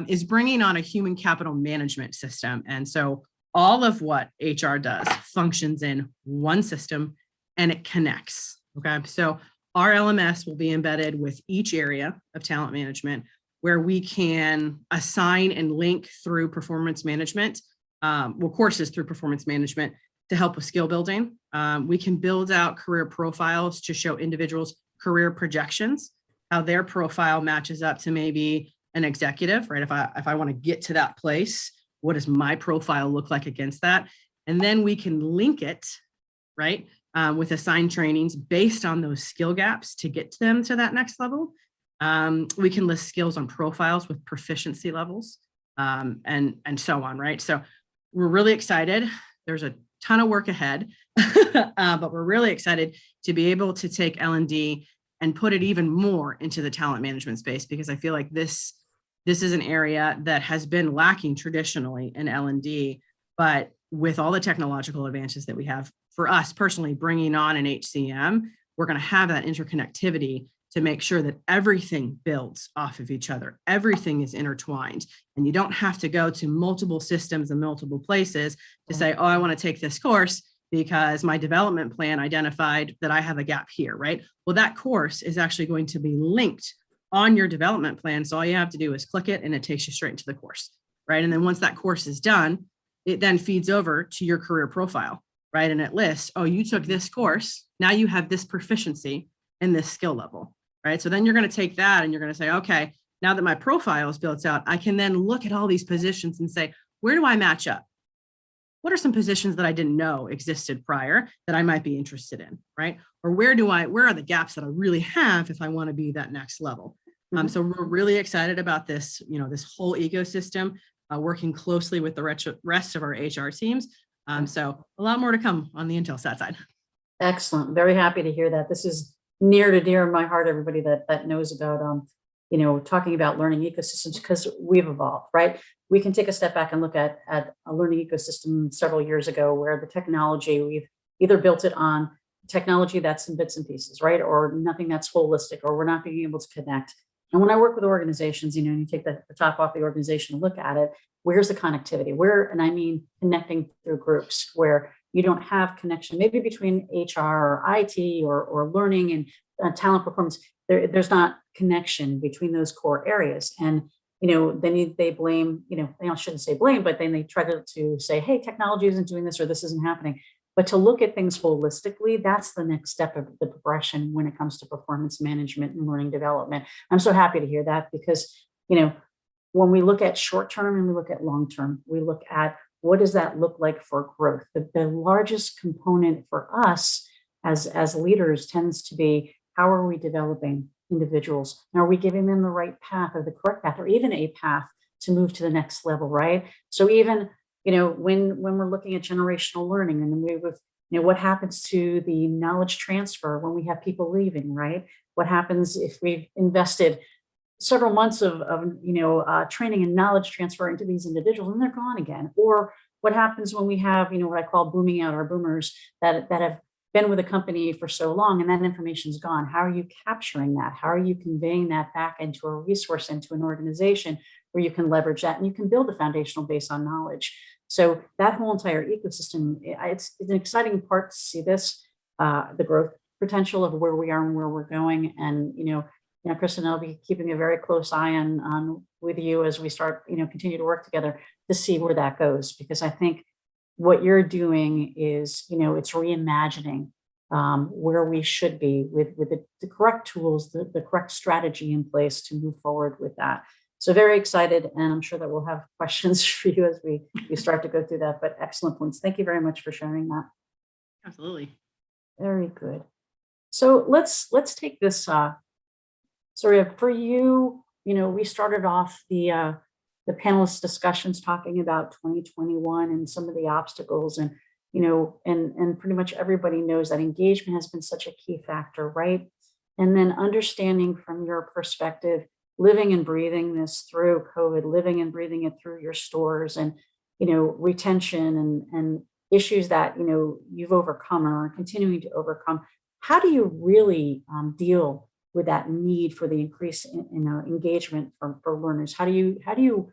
is bringing on a human capital management system. And so all of what HR does functions in one system and it connects. Okay. So our LMS will be embedded with each area of talent management where we can assign and link through performance management, courses through performance management to help with skill building. We can build out career profiles to show individuals career projections, how their profile matches up to maybe an executive, right? If I want to get to that place, what does my profile look like against that? And then we can link it, right, with assigned trainings based on those skill gaps to get them to that next level. We can list skills on profiles with proficiency levels, and so on, right? So we're really excited. There's a ton of work ahead, but we're really excited to be able to take L&D and put it even more into the talent management space, because I feel like this is an area that has been lacking traditionally in L&D, but with all the technological advances that we have, for us personally, bringing on an HCM, we're going to have that interconnectivity to make sure that everything builds off of each other. Everything is intertwined, and you don't have to go to multiple systems and multiple places to say, oh, I want to take this course because my development plan identified that I have a gap here, right? Well, that course is actually going to be linked on your development plan. So all you have to do is click it and it takes you straight into the course, right? And then once that course is done, it then feeds over to your career profile, right? And it lists, oh, you took this course. Now you have this proficiency in this skill level, right? So then you're going to take that and you're going to say, okay, now that my profile is built out, I can then look at all these positions and say, where do I match up? What are some positions that I didn't know existed prior that I might be interested in, right? Or where are the gaps that I really have if I want to be that next level? So we're really excited about this, this whole ecosystem. working closely with the rest of our HR teams. So a lot more to come on the Intelsat side. Excellent. Very happy to hear that. This is near to dear in my heart, everybody that knows about, talking about learning ecosystems, because we've evolved, right? We can take a step back and look at a learning ecosystem several years ago where the technology, we've either built it on technology that's in bits and pieces, right? Or nothing that's holistic, or we're not being able to connect. And when I work with organizations, and you take the top off the organization and look at it, where's the connectivity? And I mean connecting through groups where you don't have connection, maybe between HR or IT or learning and talent performance. There's not connection between those core areas. And, then they blame, I shouldn't say blame, but then they try to say, hey, technology isn't doing this or this isn't happening. But to look at things holistically, that's the next step of the progression when it comes to performance management and learning development. I'm so happy to hear that because, when we look at short term and we look at long term, we look at what does that look like for growth? The largest component for us as leaders tends to be, how are we developing individuals? And are we giving them the right path or the correct path or even a path to move to the next level, right? So even, when we're looking at generational learning and then what happens to the knowledge transfer when we have people leaving, right? What happens if we've invested several months of training and knowledge transfer into these individuals and they're gone again? Or what happens when we have, what I call booming out, our boomers that have been with a company for so long and that information's gone? How are you capturing that? How are you conveying that back into a resource, into an organization where you can leverage that and you can build a foundational base on knowledge? So that whole entire ecosystem, it's an exciting part to see this, the growth potential of where we are and where we're going. And, Kristen, I'll be keeping a very close eye on with you as we start, continue to work together to see where that goes. Because I think what you're doing is, it's reimagining where we should be with the correct tools, the correct strategy in place to move forward with that. So very excited, and I'm sure that we'll have questions for you as we start to go through that, but excellent points. Thank you very much for sharing that. Absolutely. Very good. So let's take this, for you, we started off the panelist discussions talking about 2021 and some of the obstacles and, and pretty much everybody knows that engagement has been such a key factor, right? And then understanding from your perspective, living and breathing this through COVID, living and breathing it through your stores and, retention and issues that, you've overcome or are continuing to overcome. How do you really deal with that need for the increase in engagement for learners? How do you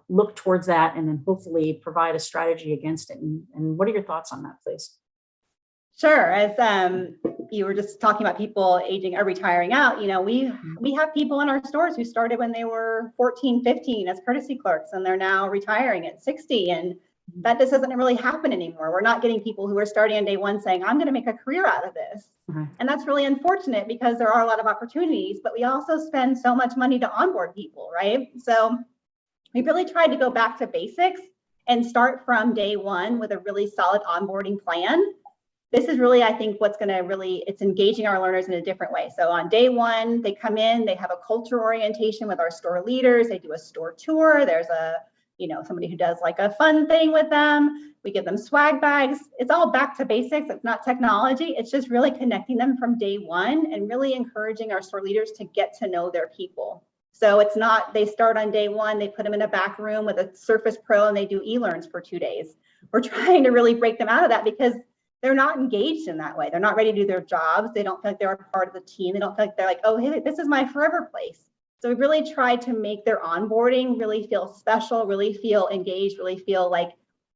look towards that and then hopefully provide a strategy against it? And what are your thoughts on that, please? Sure. As you were just talking about people aging or retiring out, we have people in our stores who started when they were 14, 15 as courtesy clerks, and they're now retiring at 60. And that just doesn't really happen anymore. We're not getting people who are starting on day one saying, I'm going to make a career out of this. And that's really unfortunate because there are a lot of opportunities, but we also spend so much money to onboard people, right? So we really tried to go back to basics and start from day one with a really solid onboarding plan. This is really, I think, what's going to it's engaging our learners in a different way. So on day one, they come in, they have a culture orientation with our store leaders. They do a store tour. There's somebody who does like a fun thing with them. We give them swag bags. It's all back to basics. It's not technology. It's just really connecting them from day one and really encouraging our store leaders to get to know their people. So it's not, they start on day one, they put them in a back room with a Surface Pro and they do e-learns for 2 days. We're trying to really break them out of that because they're not engaged in that way. They're not ready to do their jobs. They don't feel like they're a part of the team. They don't feel like they're like, oh, hey, this is my forever place. So we really tried to make their onboarding really feel special, really feel engaged, really feel like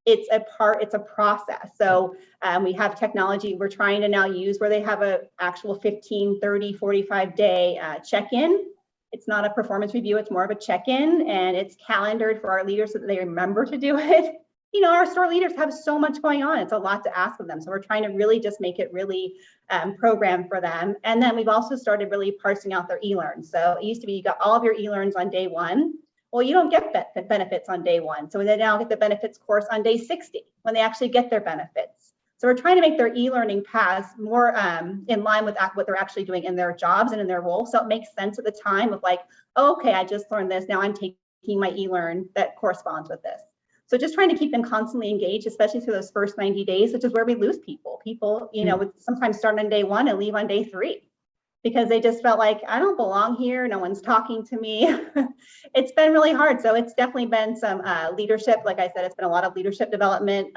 it's a process. So we have technology we're trying to now use where they have a actual 15, 30, 45 day check-in. It's not a performance review, it's more of a check-in, and it's calendared for our leaders so that they remember to do it. Our store leaders have so much going on. It's a lot to ask of them. So we're trying to really just make it really programmed for them. And then we've also started really parsing out their e-learns. So it used to be you got all of your e-learns on day one. Well, you don't get benefits on day one. So they now get the benefits course on day 60 when they actually get their benefits. So we're trying to make their e-learning paths more in line with what they're actually doing in their jobs and in their role. So it makes sense at the time of like, oh, okay, I just learned this. Now I'm taking taking my e-learn that corresponds with this. So just trying to keep them constantly engaged, especially through those first 90 days, which is where we lose people. People, would sometimes start on day 1 and leave on day 3 because they just felt like, I don't belong here. No one's talking to me. It's been really hard. So it's definitely been some leadership. Like I said, it's been a lot of leadership development,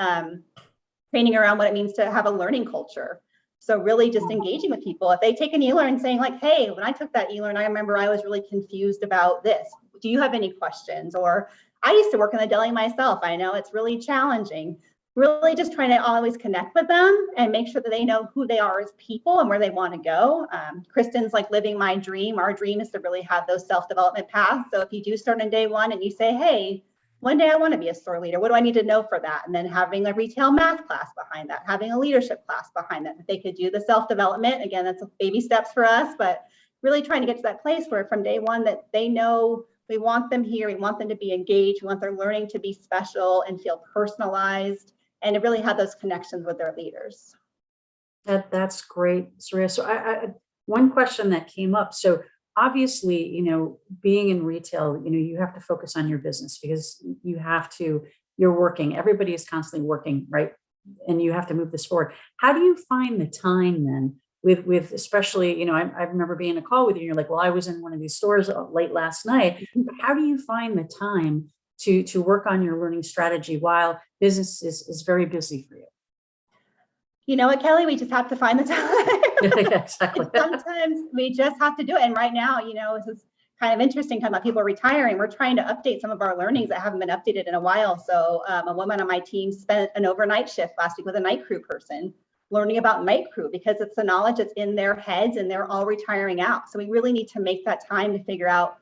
training around what it means to have a learning culture. So really just engaging with people. If they take an e-learn saying like, hey, when I took that e-learn, I remember I was really confused about this. Do you have any questions? Or I used to work in the deli myself. I know it's really challenging. Really just trying to always connect with them and make sure that they know who they are as people and where they want to go. Kristen's like living my dream. Our dream is to really have those self-development paths. So if you do start on day 1 and you say, hey, one day I want to be a store leader. What do I need to know for that? And then having a retail math class behind that, having a leadership class behind that. If they could do the self-development, again, that's baby steps for us, but really trying to get to that place where from day 1 that they know we want them here. We want them to be engaged. We want their learning to be special and feel personalized and to really have those connections with their leaders. That's great, Surya. So one question that came up. So obviously, being in retail, you have to focus on your business because you're working, everybody is constantly working, right? And you have to move this forward. How do you find the time then with especially, I remember being in a call with you and you're like, well, I was in one of these stores late last night. How do you find the time to work on your learning strategy while business is very busy for you? You know what, Kelly, we just have to find the time. Yeah, exactly. Sometimes we just have to do it. And right now, this is kind of interesting talking about people retiring. We're trying to update some of our learnings that haven't been updated in a while. So a woman on my team spent an overnight shift last week with a night crew person learning about night crew because it's the knowledge that's in their heads and they're all retiring out. So we really need to make that time to figure out,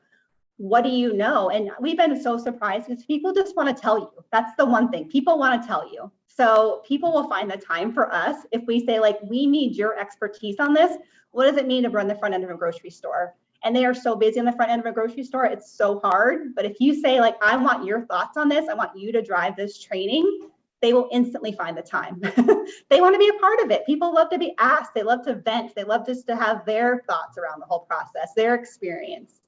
what do you know? And we've been so surprised because people just want to tell you. That's the one thing. People want to tell you. So people will find the time for us if we say, like, we need your expertise on this. What does it mean to run the front end of a grocery store? And they are so busy in the front end of a grocery store. It's so hard. But if you say, like, I want your thoughts on this, I want you to drive this training, they will instantly find the time. They want to be a part of it. People love to be asked. They love to vent. They love just to have their thoughts around the whole process, their experience.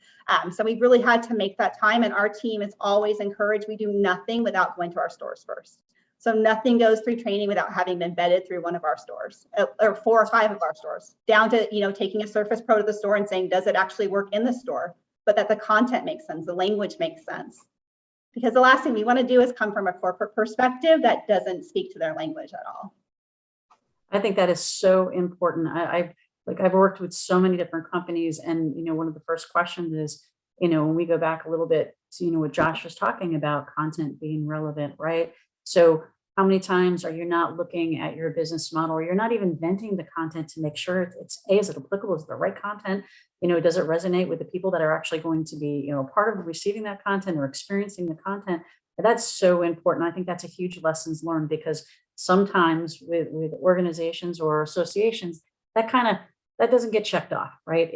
So we really had to make that time, and our team is always encouraged. We do nothing without going to our stores first. So nothing goes through training without having been vetted through one of our stores, or 4 or 5 of our stores, down to, taking a Surface Pro to the store and saying, does it actually work in the store? But that the content makes sense, the language makes sense. Because the last thing we want to do is come from a corporate perspective that doesn't speak to their language at all. I think that is so important. I've worked with so many different companies, and one of the first questions is, when we go back a little bit to what Josh was talking about, content being relevant, right? So how many times are you not looking at your business model, or you're not even venting the content to make sure is it applicable? Is it the right content? Does it resonate with the people that are actually going to be, part of receiving that content or experiencing the content? But that's so important. I think that's a huge lessons learned, because sometimes with organizations or associations, that doesn't get checked off, right?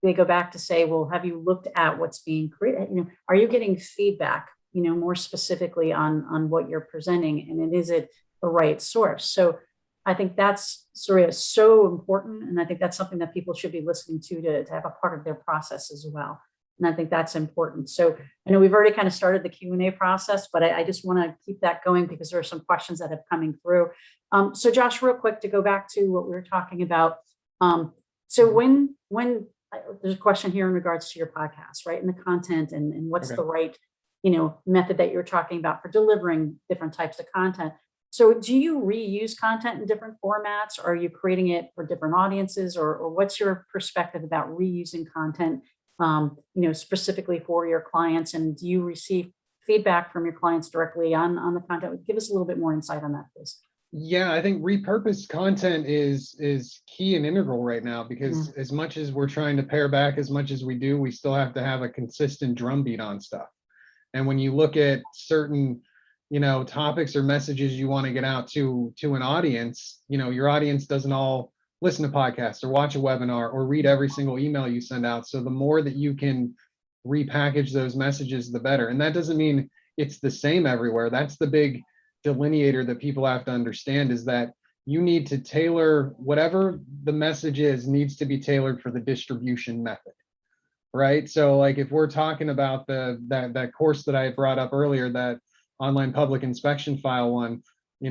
They go back to say, well, have you looked at what's being created? Are you getting feedback, more specifically on what you're presenting, and is it the right source? So I think that's so important, and I think that's something that people should be listening to have a part of their process as well. And I think that's important. So I know we've already kind of started the Q&A process, but I just want to keep that going because there are some questions that have coming through. So Josh, real quick, to go back to what we were talking about. So when there's a question here in regards to your podcast, right? And the content and what's the right, method that you're talking about for delivering different types of content. So do you reuse content in different formats? Or are you creating it for different audiences, or what's your perspective about reusing content, specifically for your clients? And do you receive feedback from your clients directly on the content? Give us a little bit more insight on that, please. Yeah, I think repurposed content is key and integral right now, because as much as we're trying to pare back as much as we do, we still have to have a consistent drumbeat on stuff. And when you look at certain, topics or messages you want to get out to an audience, your audience doesn't all listen to podcasts or watch a webinar or read every single email you send out. So the more that you can repackage those messages, the better. And that doesn't mean it's the same everywhere. That's the big delineator that people have to understand, is that you need to tailor whatever the message is, needs to be tailored for the distribution method. right? So like if we're talking about that course that I brought up earlier, that online public inspection file one, we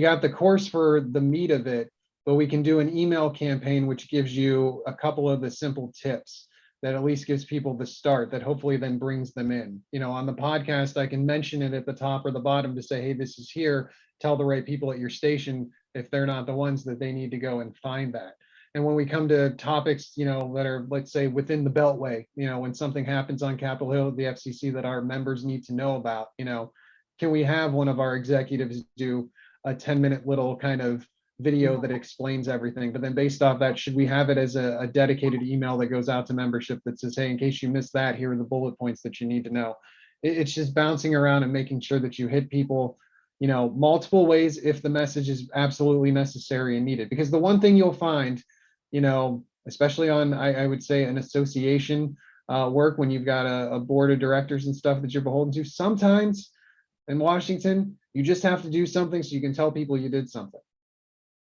got the course for the meat of it, but we can do an email campaign which gives you a couple of the simple tips that at least gives people the start that hopefully then brings them in. On the podcast, I can mention it at the top or the bottom to say, hey, this is here. Tell the right people at your station if they're not the ones that they need to go and find that. And when we come to topics, that are, let's say, within the Beltway, when something happens on Capitol Hill, the FCC that our members need to know about, can we have one of our executives do a 10-minute little kind of video that explains everything? But then based off that, should we have it as a dedicated email that goes out to membership that says, hey, in case you missed that, here are the bullet points that you need to know? It's just bouncing around and making sure that you hit people multiple ways if the message is absolutely necessary and needed. Because the one thing you'll find, especially on, I would say, an association work, when you've got a board of directors and stuff that you're beholden to, sometimes in Washington, you just have to do something so you can tell people you did something.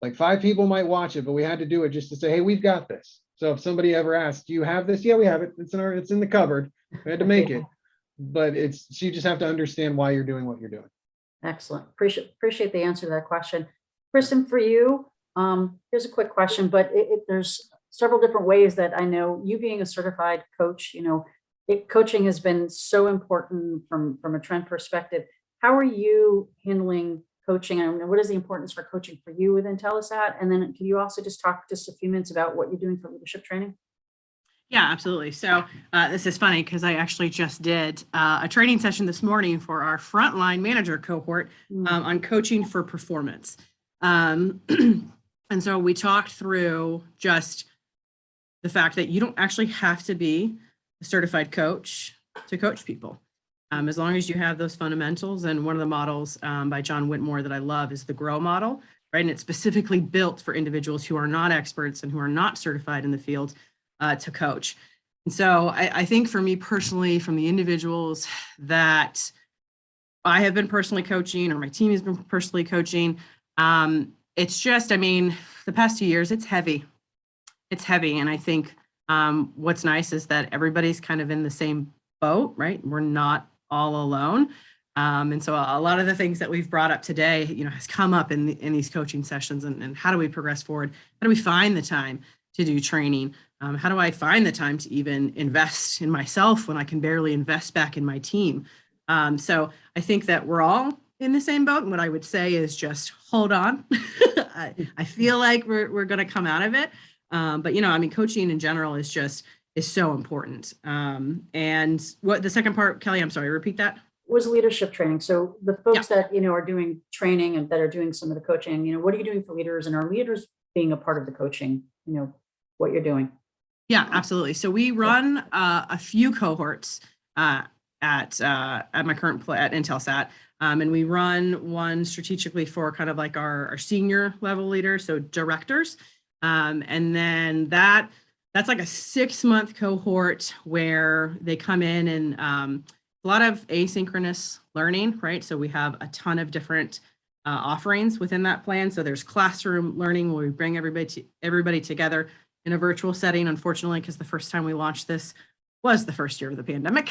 Like 5 people might watch it, but we had to do it just to say, hey, we've got this. So if somebody ever asks, do you have this? Yeah, we have it. It's in the cupboard. We had to make it. But you just have to understand why you're doing what you're doing. Excellent. Appreciate the answer to that question. Kristen, for you, here's a quick question, but there's several different ways that I know you being a certified coach, coaching has been so important from a trend perspective. How are you handling coaching? And what is the importance for coaching for you within Telesat? And then can you also just talk just a few minutes about what you're doing for leadership training? Yeah, absolutely. So this is funny because I actually just did a training session this morning for our frontline manager cohort on coaching for performance. And so we talked through just the fact that you don't actually have to be a certified coach to coach people. As long as you have those fundamentals. And one of the models by John Whitmore that I love is the GROW model, right? And it's specifically built for individuals who are not experts and who are not certified in the field to coach. And so I think for me personally, from the individuals that I have been personally coaching or my team has been personally coaching, it's just, the past 2 years, it's heavy. It's heavy. And I think what's nice is that everybody's kind of in the same boat, right? We're not all alone. And so a lot of the things that we've brought up today, has come up in these coaching sessions, and how do we progress forward? How do we find the time to do training? How do I find the time to even invest in myself when I can barely invest back in my team? So I think that we're all in the same boat. And what I would say is just hold on. I feel like we're going to come out of it. But, coaching in general is so important. And what the second part, Kelly, I'm sorry, repeat that. Was leadership training. So the folks that, are doing training and that are doing some of the coaching, what are you doing for leaders, and are leaders being a part of the coaching, what you're doing? Yeah, absolutely. So we run a few cohorts at my current at Intelsat, and we run one strategically for kind of like our senior level leaders, so directors, and then that's like a 6-month cohort where they come in and a lot of asynchronous learning, right? So we have a ton of different offerings within that plan. So there's classroom learning where we bring everybody together in a virtual setting, unfortunately, because the first time we launched this was the first year of the pandemic.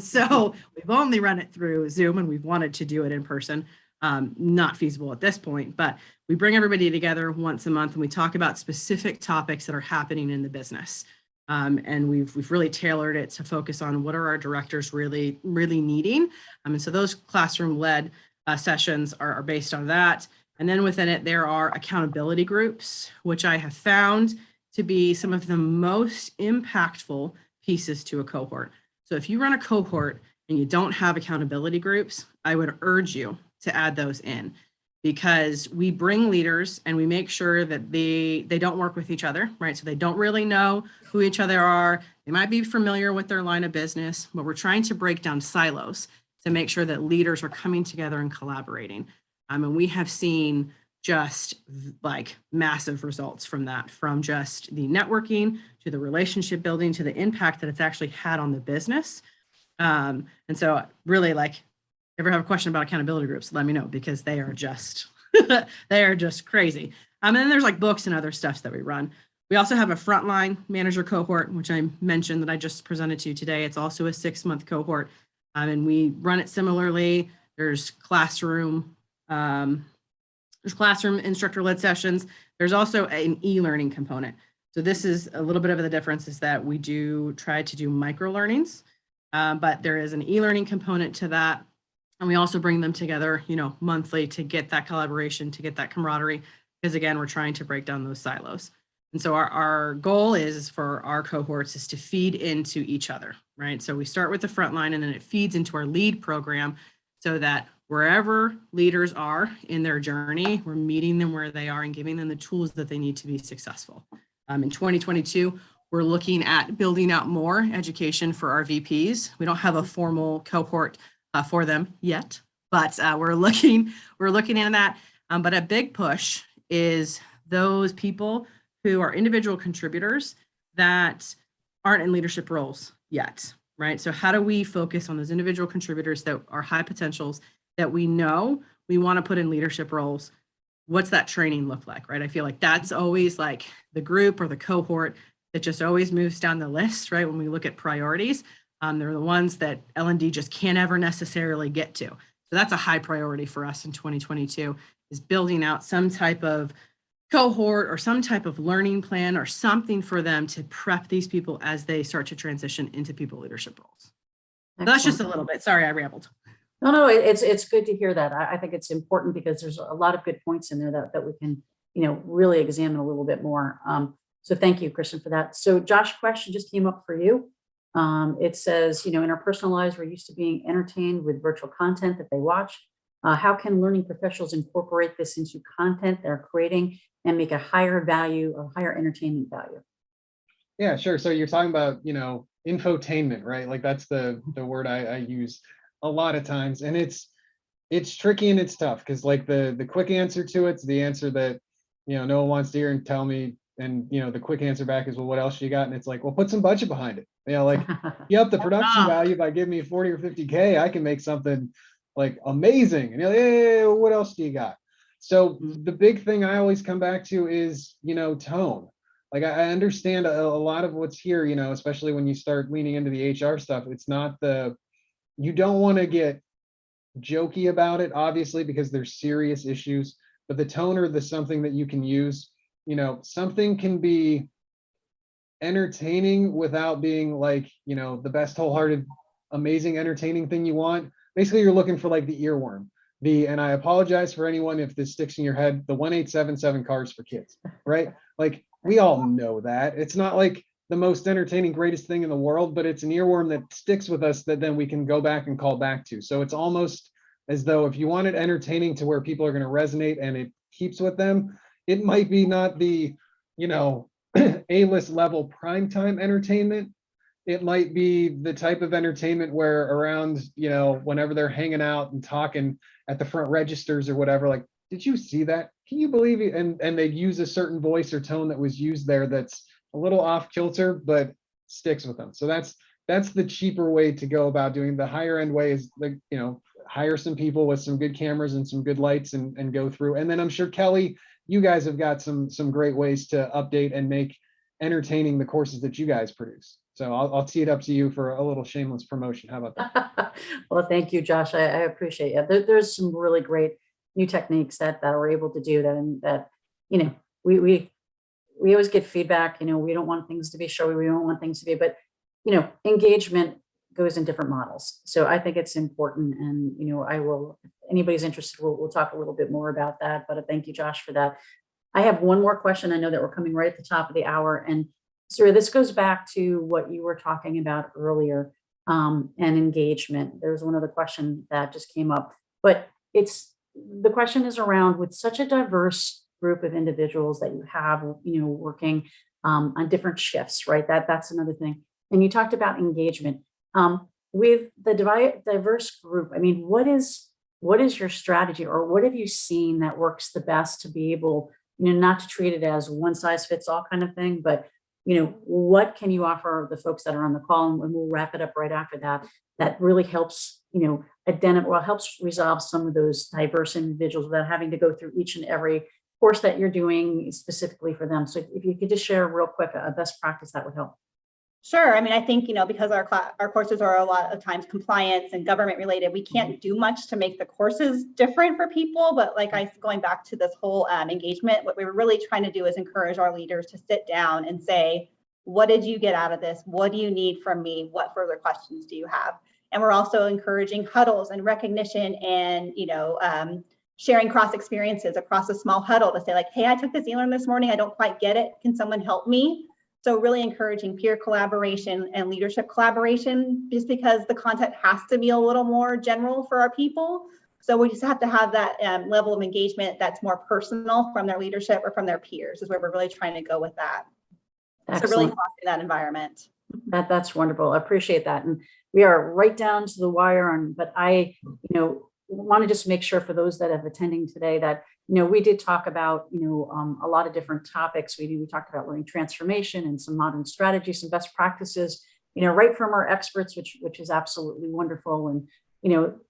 So we've only run it through Zoom, and we've wanted to do it in person. Not feasible at this point, but we bring everybody together once a month and we talk about specific topics that are happening in the business. And we've really tailored it to focus on what are our directors really needing. And so those classroom-led sessions are based on that. And then within it, there are accountability groups, which I have found to be some of the most impactful pieces to a cohort. So if you run a cohort and you don't have accountability groups, I would urge you to add those in, because we bring leaders and we make sure that they don't work with each other, right? So they don't really know who each other are. They might be familiar with their line of business, but we're trying to break down silos to make sure that leaders are coming together and collaborating. And we have seen just like massive results from that, from just the networking to the relationship building to the impact that it's actually had on the business. And so really, like, ever have a question about accountability groups, let me know, because they are just crazy. And then there's like books and other stuff that we run. We also have a frontline manager cohort, which I mentioned that I just presented to you today. It's also a 6-month cohort, and we run it similarly. There's classroom instructor-led sessions. There's also an e-learning component. So this is a little bit of the difference, is that we do try to do micro learnings, but there is an e-learning component to that. And we also bring them together, monthly to get that collaboration, to get that camaraderie, because again, we're trying to break down those silos. And so our goal is for our cohorts is to feed into each other, right? So we start with the front line, and then it feeds into our lead program, so that wherever leaders are in their journey, we're meeting them where they are and giving them the tools that they need to be successful. In 2022, we're looking at building out more education for our VPs. We don't have a formal cohort for them yet, but we're looking into that. But a big push is those people who are individual contributors that aren't in leadership roles yet, right? So how do we focus on those individual contributors that are high potentials that we know we want to put in leadership roles? What's that training look like, right? I feel like that's always like the group or the cohort that just always moves down the list, right? When we look at priorities, they're the ones that L&D just can't ever necessarily get to. So that's a high priority for us in 2022, is building out some type of cohort or some type of learning plan or something for them to prep these people as they start to transition into people leadership roles. So that's just a little bit. Sorry, I rambled. No, it's good to hear that. I think it's important because there's a lot of good points in there that we can, really examine a little bit more. So thank you, Kristen, for that. So Josh, question just came up for you. It says, in our personal lives, we're used to being entertained with virtual content that they watch. How can learning professionals incorporate this into content they're creating and make a higher value or higher entertainment value? Yeah, sure. So you're talking about, infotainment, right? Like that's the word I use a lot of times. And it's tricky and it's tough because like the quick answer to it's the answer that, no one wants to hear and tell me. And, the quick answer back is, well, what else you got? And it's like, well, put some budget behind it. Like, you up the production value by giving me 40 or 50K, I can make something like amazing. And you're like, hey, what else do you got? So the big thing I always come back to is, tone. Like I understand a lot of what's here, especially when you start leaning into the HR stuff. It's not you don't want to get jokey about it, obviously, because there's serious issues, but the tone or the something that you can use, something can be entertaining without being like, the best wholehearted, amazing, entertaining thing you want. Basically, you're looking for like the earworm. And I apologize for anyone if this sticks in your head, the 1877 cars for kids, right? Like we all know that. It's not like the most entertaining, greatest thing in the world, but it's an earworm that sticks with us that then we can go back and call back to. So it's almost as though if you want it entertaining to where people are going to resonate and it keeps with them, it might be not the, A-list level primetime entertainment. It might be the type of entertainment where around, whenever they're hanging out and talking at the front registers or whatever, like, did you see that? Can you believe it? And they'd use a certain voice or tone that was used there that's a little off kilter, but sticks with them. So that's the cheaper way to go about doing. The higher end way is like, hire some people with some good cameras and some good lights and go through. And then I'm sure, Kelly, you guys have got some great ways to update and make entertaining the courses that you guys produce. So I'll tee it up to you for a little shameless promotion. How about that? Well, thank you, Josh. I appreciate it. There's some really great new techniques that we're able to do that we always get feedback. We don't want things to be showy. We don't want things to be, but engagement goes in different models. So I think it's important, and I will. If anybody's interested, we'll talk a little bit more about that. But thank you, Josh, for that. I have one more question. I know that we're coming right at the top of the hour, and Sarah, this goes back to what you were talking about earlier, and engagement. There was one other question that just came up, but the question is around, with such a diverse group of individuals that you have, working on different shifts, right? That's another thing. And you talked about engagement with the diverse group. I mean, what is your strategy, or what have you seen that works the best to be able, not to treat it as one size fits all kind of thing, but what can you offer the folks that are on the call, and we'll wrap it up right after that really helps, helps resolve some of those diverse individuals without having to go through each and every course that you're doing specifically for them. So if you could just share real quick a best practice, that would help. Sure. I mean, I think, because our courses are a lot of times compliance and government related, we can't do much to make the courses different for people. But going back to this whole engagement, what we were really trying to do is encourage our leaders to sit down and say, what did you get out of this? What do you need from me? What further questions do you have? And we're also encouraging huddles and recognition and, sharing cross experiences across a small huddle to say like, hey, I took this e-learn this morning. I don't quite get it. Can someone help me? So really encouraging peer collaboration and leadership collaboration, just because the content has to be a little more general for our people. So we just have to have that level of engagement that's more personal from their leadership or from their peers is where we're really trying to go with that. Excellent. So really fostering that environment. That's wonderful. I appreciate that. And we are right down to the wire on, but I, want to just make sure for those that have attending today that, we did talk about, a lot of different topics. We talked about learning transformation and some modern strategies, some best practices, right from our experts, which is absolutely wonderful. And,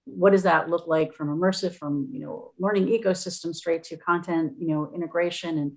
what does that look like from immersive, from, learning ecosystem straight to content, integration. And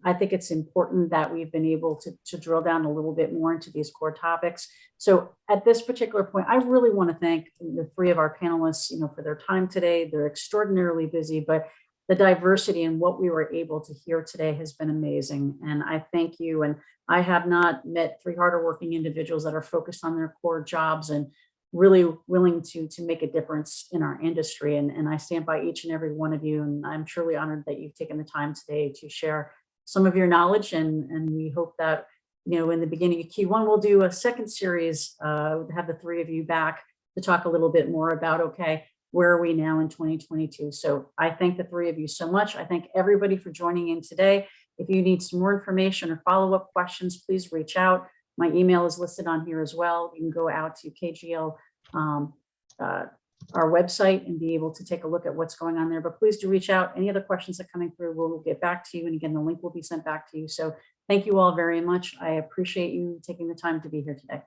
I think it's important that we've been able to drill down a little bit more into these core topics. So at this particular point, I really want to thank the three of our panelists, for their time today. They're extraordinarily busy, but the diversity in what we were able to hear today has been amazing. And I thank you. And I have not met three harder working individuals that are focused on their core jobs and really willing to make a difference in our industry. And I stand by each and every one of you. And I'm truly honored that you've taken the time today to share some of your knowledge. And we hope that, in the beginning of Q1, we'll do a second series, have the three of you back to talk a little bit more about, okay, where are we now in 2022? So I thank the three of you so much. I thank everybody for joining in today. If you need some more information or follow-up questions, please reach out. My email is listed on here as well. You can go out to KGL, our website, and be able to take a look at what's going on there. But please do reach out. Any other questions that are coming through, we'll get back to you. And again, the link will be sent back to you. So thank you all very much. I appreciate you taking the time to be here today.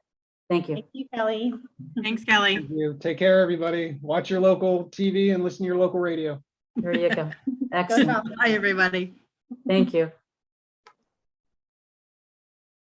Thank you. Thank you, Kelly. Thanks, Kelly. Thank you. Take care, everybody. Watch your local TV and listen to your local radio. There you go. Go Excellent. Falcons. Bye, everybody. Thank you.